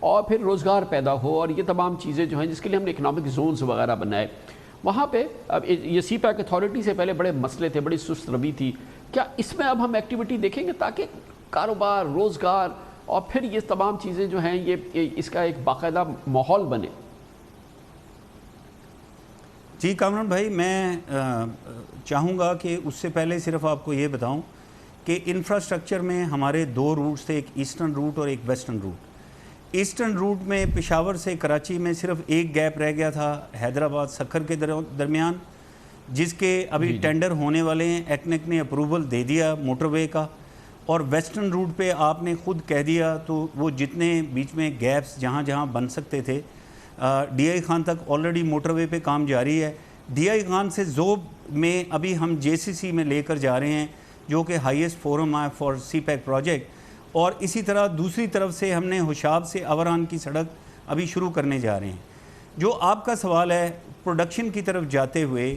[SPEAKER 4] اور پھر روزگار پیدا ہو اور یہ تمام چیزیں جو ہیں جس کے لیے ہم نے اکنامک زونز وغیرہ بنائے. وہاں پہ اب یہ سی پیک اتھارٹی سے پہلے بڑے مسئلے تھے, بڑی سست روی تھی. کیا اس میں اب ہم ایکٹیویٹی دیکھیں گے تاکہ کاروبار, روزگار اور پھر یہ تمام چیزیں جو ہیں یہ اس کا ایک باقاعدہ ماحول بنے؟
[SPEAKER 8] جی کامران بھائی, میں چاہوں گا کہ اس سے پہلے صرف آپ کو یہ بتاؤں کہ انفراسٹرکچر میں ہمارے 2 روٹس تھے, ایک ایسٹرن روٹ اور ایک ویسٹرن روٹ. ایسٹرن روٹ میں پشاور سے کراچی میں صرف ایک گیپ رہ گیا تھا حیدرآباد سکھر کے درمیان, جس کے ابھی ٹینڈر ہونے والے ہیں. ایکنک نے اپروول دے دیا موٹر وے کا. اور ویسٹرن روٹ پہ آپ نے خود کہہ دیا تو وہ جتنے بیچ میں گیپس جہاں جہاں بن سکتے تھے, ڈی آئی خان تک آلریڈی موٹر وے پہ کام جاری ہے. ڈی آئی خان سے زوب میں ابھی ہم جے سی سی میں لے کر جا رہے ہیں جو کہ ہائیسٹ فورم ہے فار سی پیک پروجیکٹ. اور اسی طرح دوسری طرف سے ہم نے ہوشاب سے اوران کی سڑک ابھی شروع کرنے جا رہے ہیں. جو آپ کا سوال ہے پروڈکشن کی طرف جاتے ہوئے,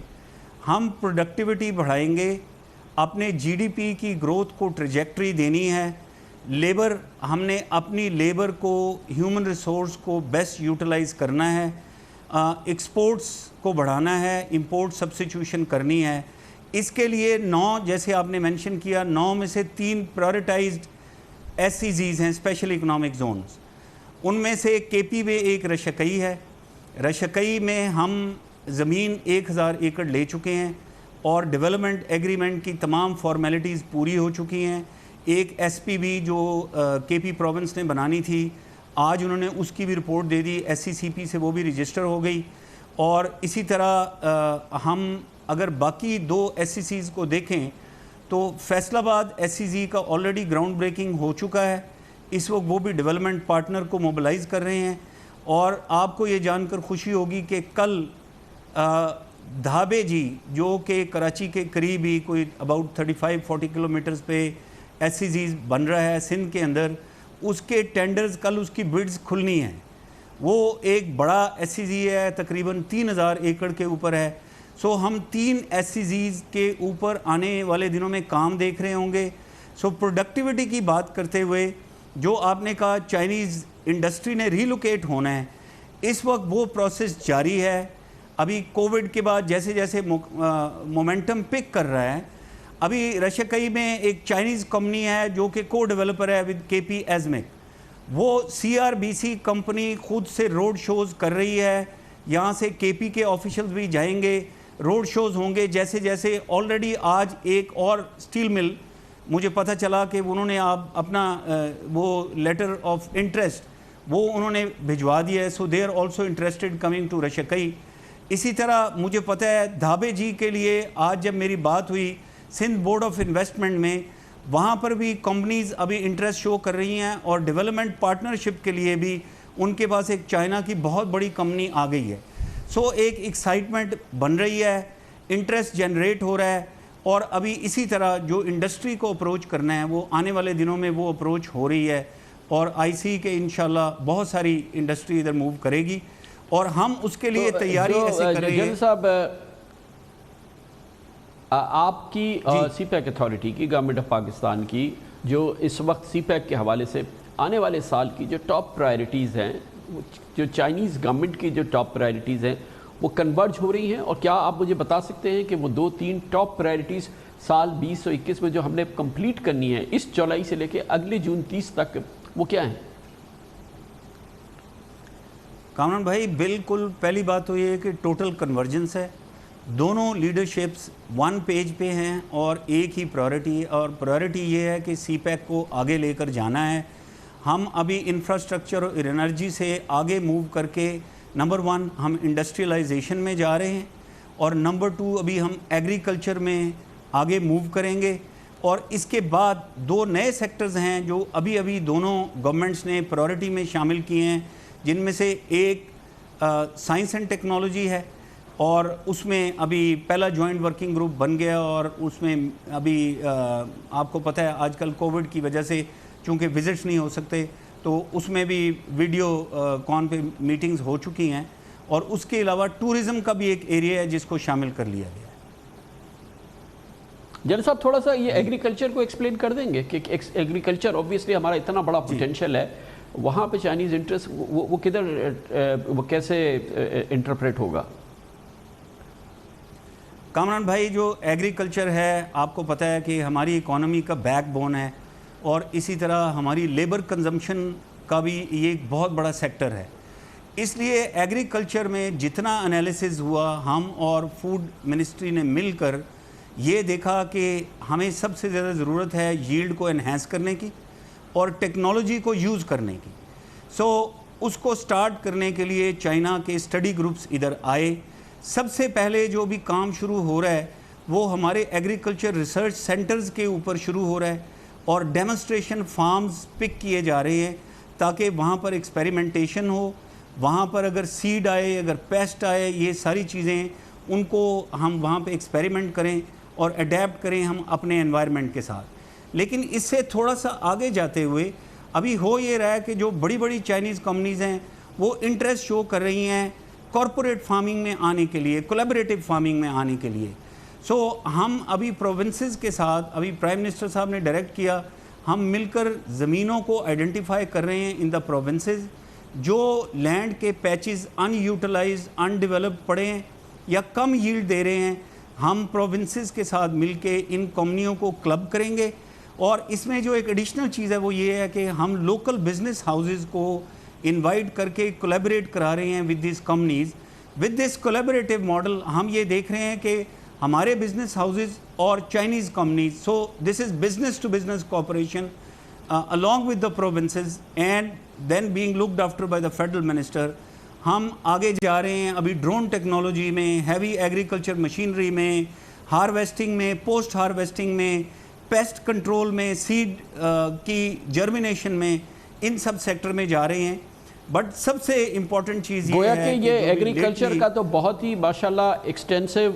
[SPEAKER 8] ہم پروڈکٹیوٹی بڑھائیں گے, اپنے جی ڈی پی کی گروتھ کو ٹریجیکٹری دینی ہے. لیبر, ہم نے اپنی لیبر کو, ہیومن ریسورس کو بیسٹ یوٹیلائز کرنا ہے. ایکسپورٹس کو بڑھانا ہے, امپورٹ سبسٹیٹیوشن کرنی ہے. اس کے لیے 9 جیسے آپ نے مینشن کیا 9 میں سے 3 پرائورٹائزڈ ایس سی زیز ہیں, اسپیشل اکنامک زونز. ان میں سے کے پی وے ایک رشکئی ہے. رشکئی میں ہم زمین 1000 ایکڑ لے چکے ہیں اور ڈیولپمنٹ ایگریمنٹ کی تمام فارمیلٹیز پوری ہو چکی ہیں. ایک ایس پی بی جو کے پی پروونس نے بنانی تھی, آج انہوں نے اس کی بھی رپورٹ دے دی, ایس سی سی پی سے وہ بھی رجسٹر ہو گئی. اور اسی طرح ہم اگر باقی 2 ایس سی سیز کو دیکھیں تو فیصل آباد ایس سی زی کا آلریڈی گراؤنڈ بریکنگ ہو چکا ہے. اس وقت وہ بھی ڈیولپمنٹ پارٹنر کو موبلائز کر رہے ہیں. اور آپ کو یہ جان کر خوشی ہوگی کہ کل دھابے جی جو کہ کراچی کے قریب ہی کوئی اباؤٹ 35-40 کلومیٹرز پہ ایس سی زیز بن رہا ہے سندھ کے اندر, اس کے ٹینڈرز کل اس کی بڈز کھلنی ہیں. وہ ایک بڑا ایس سی زی ہے, تقریباً 3000 ایکڑ کے اوپر ہے. سو ہم 3 ایس سی زیز کے اوپر آنے والے دنوں میں کام دیکھ رہے ہوں گے. سو پروڈکٹیوٹی کی بات کرتے ہوئے جو آپ نے کہا چائنیز انڈسٹری نے ریلوکیٹ ہونا ہے, اس وقت وہ پروسیس جاری ہے. ابھی کووڈ کے بعد جیسے جیسے مومنٹم پک کر رہا ہے, ابھی رشکئی میں ایک چائنیز کمپنی ہے جو کہ کو ڈیولپر ہے ود کے پی ایزمک. وہ C R B C company خود سے روڈ شوز کر رہی ہے. یہاں سے کے پی کے آفیشلز بھی جائیں گے, روڈ شوز ہوں گے. جیسے جیسے آلریڈی آج ایک اور سٹیل مل مجھے پتہ چلا کہ انہوں نے اپنا وہ لیٹر آف انٹرسٹ وہ انہوں نے بھجوا دیا ہے. So they are also interested coming to Rashakai. اسی طرح مجھے پتہ ہے دھابے جی کے لیے آج جب میری بات ہوئی سندھ بورڈ آف انویسٹمنٹ میں, وہاں پر بھی کمپنیز ابھی انٹرسٹ شو کر رہی ہیں. اور ڈیولپمنٹ پارٹنرشپ کے لیے بھی ان کے پاس ایک چائنا کی بہت بڑی کمپنی آ گئی ہے. سو ایک ایکسائٹمنٹ بن رہی ہے, انٹرسٹ جنریٹ ہو رہا ہے. اور ابھی اسی طرح جو انڈسٹری کو اپروچ کرنا ہے وہ آنے والے دنوں میں وہ اپروچ ہو رہی ہے. اور آئی سی کہ انشاءاللہ بہت ساری انڈسٹری ادھر موو کرے گی اور ہم اس کے لیے تیاری ایسے کر رہے ہیں.
[SPEAKER 4] جنرل صاحب, آپ کی سی پیک اتھارٹی کی, گورنمنٹ آف پاکستان کی, جو اس وقت سی پیک کے حوالے سے آنے والے سال کی جو ٹاپ پرائرٹیز ہیں, جو چائنیز گورنمنٹ کی جو ٹاپ پرائرٹیز ہیں وہ کنورج ہو رہی ہیں؟ اور کیا آپ مجھے بتا سکتے ہیں کہ وہ 2-3 ٹاپ پرائرٹیز سال 2021 میں جو ہم نے کمپلیٹ کرنی ہے اس جولائی سے لے کے اگلے جون 30 تک, وہ کیا ہیں؟
[SPEAKER 8] کامران بھائی بالکل پہلی بات تو یہ ہے کہ ٹوٹل کنورجنس ہے. دونوں لیڈرشپس 1 پیج پہ ہیں اور ایک ہی پرائرٹی, اور پرائرٹی یہ ہے کہ سی پیک کو آگے لے کر جانا ہے. ہم ابھی انفراسٹرکچر اور انرجی سے آگے موو کر کے نمبر 1 ہم انڈسٹریلائزیشن میں جا رہے ہیں, اور نمبر 2 ابھی ہم ایگریکلچر میں آگے موو کریں گے. اور اس کے بعد 2 نئے سیکٹرز ہیں جو ابھی دونوں گورنمنٹس نے پرائرٹی میں شامل کیے ہیں, جن میں سے ایک سائنس اینڈ ٹیکنالوجی ہے, اور اس میں ابھی پہلا جوائنٹ ورکنگ گروپ بن گیا. اور اس میں ابھی آپ کو پتہ ہے آج کل کووڈ کی وجہ سے چونکہ وزٹس نہیں ہو سکتے تو اس میں بھی ویڈیو کون پہ میٹنگز ہو چکی ہیں. اور اس کے علاوہ ٹورزم کا بھی ایک ایریا ہے جس کو شامل کر لیا گیا ہے.
[SPEAKER 4] جنرل صاحب تھوڑا سا یہ ایگریکلچر کو ایکسپلین کر دیں گے کہ ایگریکلچر اوبویسلی ہمارا اتنا بڑا پوٹینشیل ہے, وہاں پہ چائنیز انٹرسٹ وہ کدھر وہ کیسے انٹرپریٹ ہوگا؟
[SPEAKER 8] کامران بھائی، جو ایگریکلچر ہے آپ کو پتہ ہے کہ ہماری اکانومی کا بیک بون ہے، اور اسی طرح ہماری لیبر کنزمپشن کا بھی یہ ایک بہت بڑا سیکٹر ہے. اس لیے ایگریکلچر میں جتنا انالیسز ہوا، ہم اور فوڈ منسٹری نے مل کر یہ دیکھا کہ ہمیں سب سے زیادہ ضرورت ہے ییلڈ کو انہینس کرنے کی اور ٹیکنالوجی کو یوز کرنے کی. اس کو سٹارٹ کرنے کے لیے چائنا کے اسٹڈی گروپس ادھر آئے. سب سے پہلے جو بھی کام شروع ہو رہا ہے وہ ہمارے ایگریکلچر ریسرچ سینٹرز کے اوپر شروع ہو رہا ہے، اور ڈیمونسٹریشن فارمز پک کیے جا رہے ہیں تاکہ وہاں پر ایکسپیریمنٹیشن ہو. وہاں پر اگر سیڈ آئے، اگر پیسٹ آئے، یہ ساری چیزیں ان کو ہم وہاں پہ ایکسپیریمنٹ کریں اور اڈیپٹ کریں ہم اپنے انوائرمنٹ کے ساتھ. لیکن اس سے تھوڑا سا آگے جاتے ہوئے ابھی ہو یہ رہا ہے کہ جو بڑی بڑی چائنیز کمپنیز ہیں وہ انٹرسٹ شو کر رہی ہیں کارپوریٹ فارمنگ میں آنے کے لیے، کولیبریٹو فارمنگ میں آنے کے لیے. ہم ابھی پروونسز کے ساتھ، ابھی پرائم منسٹر صاحب نے ڈائریکٹ کیا، ہم مل کر زمینوں کو آئیڈینٹیفائی کر رہے ہیں ان دا پروونسز جو لینڈ کے patches unutilise undeveloped پڑے ہیں یا کم ییلڈ دے رہے ہیں. ہم پروونسز کے ساتھ مل کے ان کمپنیوں کو کلب کریں گے. اور اس میں جو ایک ایڈیشنل چیز ہے وہ یہ ہے کہ ہم لوکل بزنس ہاؤسز کو انوائٹ کر کے کولیبریٹ کرا رہے ہیں with these companies. With this collaborative model ہم یہ دیکھ رہے ہیں کہ ہمارے بزنس ہاؤسز اور Chinese companies, so this is business to business cooperation along with the provinces and then being looked after by the federal minister. ہم آگے جا رہے ہیں ابھی ڈرون ٹیکنالوجی میں، ہیوی ایگریکلچر مشینری میں، ہارویسٹنگ میں، پوسٹ ہارویسٹنگ میں، پیسٹ کنٹرول میں، سیڈ کی جرمینیشن میں، ان سب سیکٹر میں جا رہے ہیں. بٹ سب سے امپورٹنٹ چیز یہ ہے
[SPEAKER 4] کہ یہ ایگریکلچر کا تو بہت ہی ماشاءاللہ ایکسٹینسو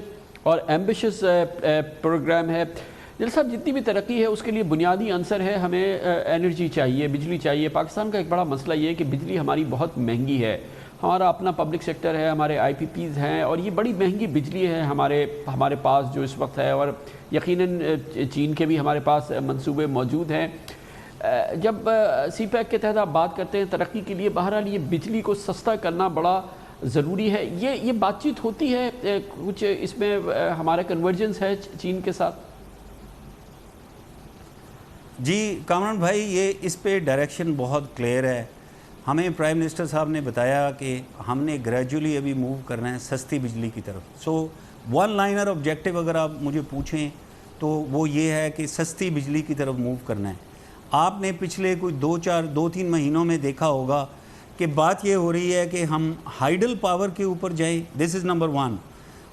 [SPEAKER 4] اور ایمبیشس پروگرام ہے. جل صاحب، جتنی بھی ترقی ہے اس کے لیے بنیادی عنصر ہے، ہمیں انرجی چاہیے، بجلی چاہیے. پاکستان کا ایک بڑا مسئلہ یہ ہے کہ بجلی ہماری بہت مہنگی ہے. ہمارا اپنا پبلک سیکٹر ہے، ہمارے آئی پی پیز ہیں، اور یہ بڑی مہنگی بجلی ہے ہمارے پاس جو اس وقت ہے، اور یقیناً چین کے بھی ہمارے پاس منصوبے موجود ہیں. جب سی پیک کے تحت آپ بات کرتے ہیں ترقی کے لیے، بہرحال یہ بجلی کو سستا کرنا بڑا ضروری ہے. یہ بات چیت ہوتی ہے کچھ اس میں ہمارا کنورجنس ہے چین کے ساتھ؟
[SPEAKER 8] جی کامران بھائی، یہ اس پہ ڈائریکشن بہت کلیئر ہے. ہمیں پرائم منسٹر صاحب نے بتایا کہ ہم نے گریجولی ابھی موو کرنا ہے سستی بجلی کی طرف. ون لائنر آبجیکٹیو اگر آپ مجھے پوچھیں تو وہ یہ ہے کہ سستی بجلی کی طرف موو کرنا ہے. آپ نے پچھلے کوئی دو تین مہینوں میں دیکھا ہوگا کہ بات یہ ہو رہی ہے کہ ہم ہائیڈل پاور کے اوپر جائیں. دس از نمبر 1.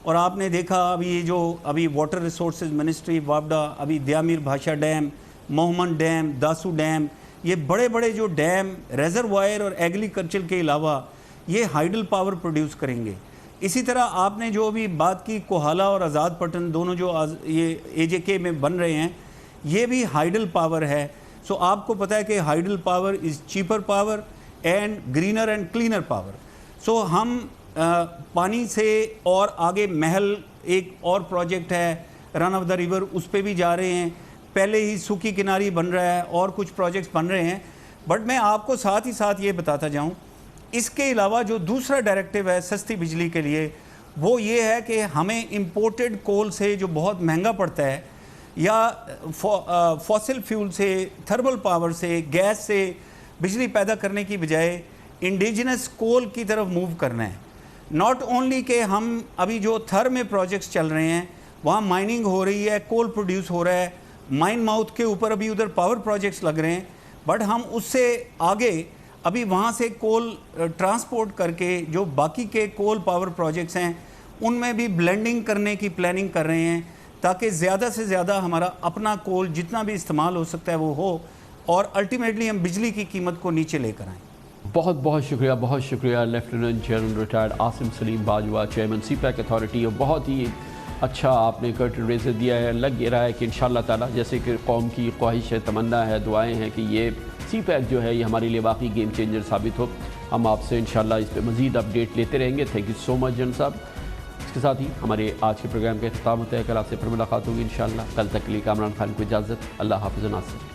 [SPEAKER 8] اور آپ نے دیکھا ابھی ابھی واٹر ریسورسز منسٹری وابڈا، ابھی دیامیر بھاشا ڈیم، موہمن ڈیم، داسو ڈیم، یہ بڑے بڑے جو ڈیم ریزروائر اور ایگریکلچر کے علاوہ یہ ہائیڈل پاور پروڈیوس کریں گے. اسی طرح آپ نے جو بھی بات کی کوہالہ اور آزاد پٹن دونوں جو یہ اے جے کے میں بن رہے ہیں، یہ بھی ہائیڈل پاور ہے. آپ کو پتہ ہے کہ hydel power is cheaper power and greener and cleaner power. ہم پانی سے اور آگے محل ایک اور پروجیکٹ ہے رن آف دا ریور، اس پہ بھی جا رہے ہیں. پہلے ہی سوکی کناری بن رہا ہے اور کچھ پروجیکٹس بن رہے ہیں. بٹ میں آپ کو ساتھ ہی ساتھ یہ بتاتا جاؤں، اس کے علاوہ جو دوسرا ڈائریکٹیو ہے سستی بجلی کے لیے، وہ یہ ہے کہ ہمیں امپورٹڈ کول سے جو بہت مہنگا پڑتا ہے، یا فوسل فیول سے، تھرمل پاور سے، گیس سے بجلی پیدا کرنے کی بجائے انڈیجنس کول کی طرف موو کرنا ہے. ناٹ اونلی کہ ہم ابھی جو تھر میں پروجیکٹس چل رہے ہیں وہاں مائننگ ہو رہی ہے، کول پروڈیوس ہو رہا ہے، مائن ماؤتھ کے اوپر ابھی ادھر پاور پروجیکٹس لگ رہے ہیں، بٹ ہم اس سے آگے ابھی وہاں سے کول ٹرانسپورٹ کر کے جو باقی کے کول پاور پروجیکٹس ہیں ان میں بھی بلینڈنگ کرنے کی پلاننگ کر رہے ہیں تاکہ زیادہ سے زیادہ ہمارا اپنا کول جتنا بھی استعمال ہو سکتا ہے وہ ہو، اور الٹیمیٹلی ہم بجلی کی قیمت کو نیچے لے کر آئیں.
[SPEAKER 4] بہت شکریہ lieutenant general retired Asim Saleem Bajwa, chairman CPEC authority. اور بہت ہی اچھا آپ نے کرٹن ریزر دیا ہے. لگ یہ رہا ہے کہ انشاءاللہ تعالیٰ جیسے کہ قوم کی خواہش ہے، تمنا ہے، دعائیں ہیں کہ یہ سی پیک جو ہے یہ ہمارے لیے واقعی گیم چینجر ثابت ہو. ہم آپ سے انشاءاللہ اس پہ مزید اپڈیٹ لیتے رہیں گے. Thank you so much general صاحب. اس کے ساتھ ہی ہمارے آج کے پروگرام کا اختتام ہوتا ہے. کل آپ سے پھر ملاقات ہوگی انشاءاللہ. کل تک کے لیے کامران خان کو اجازت. اللہ حافظ و ناصر.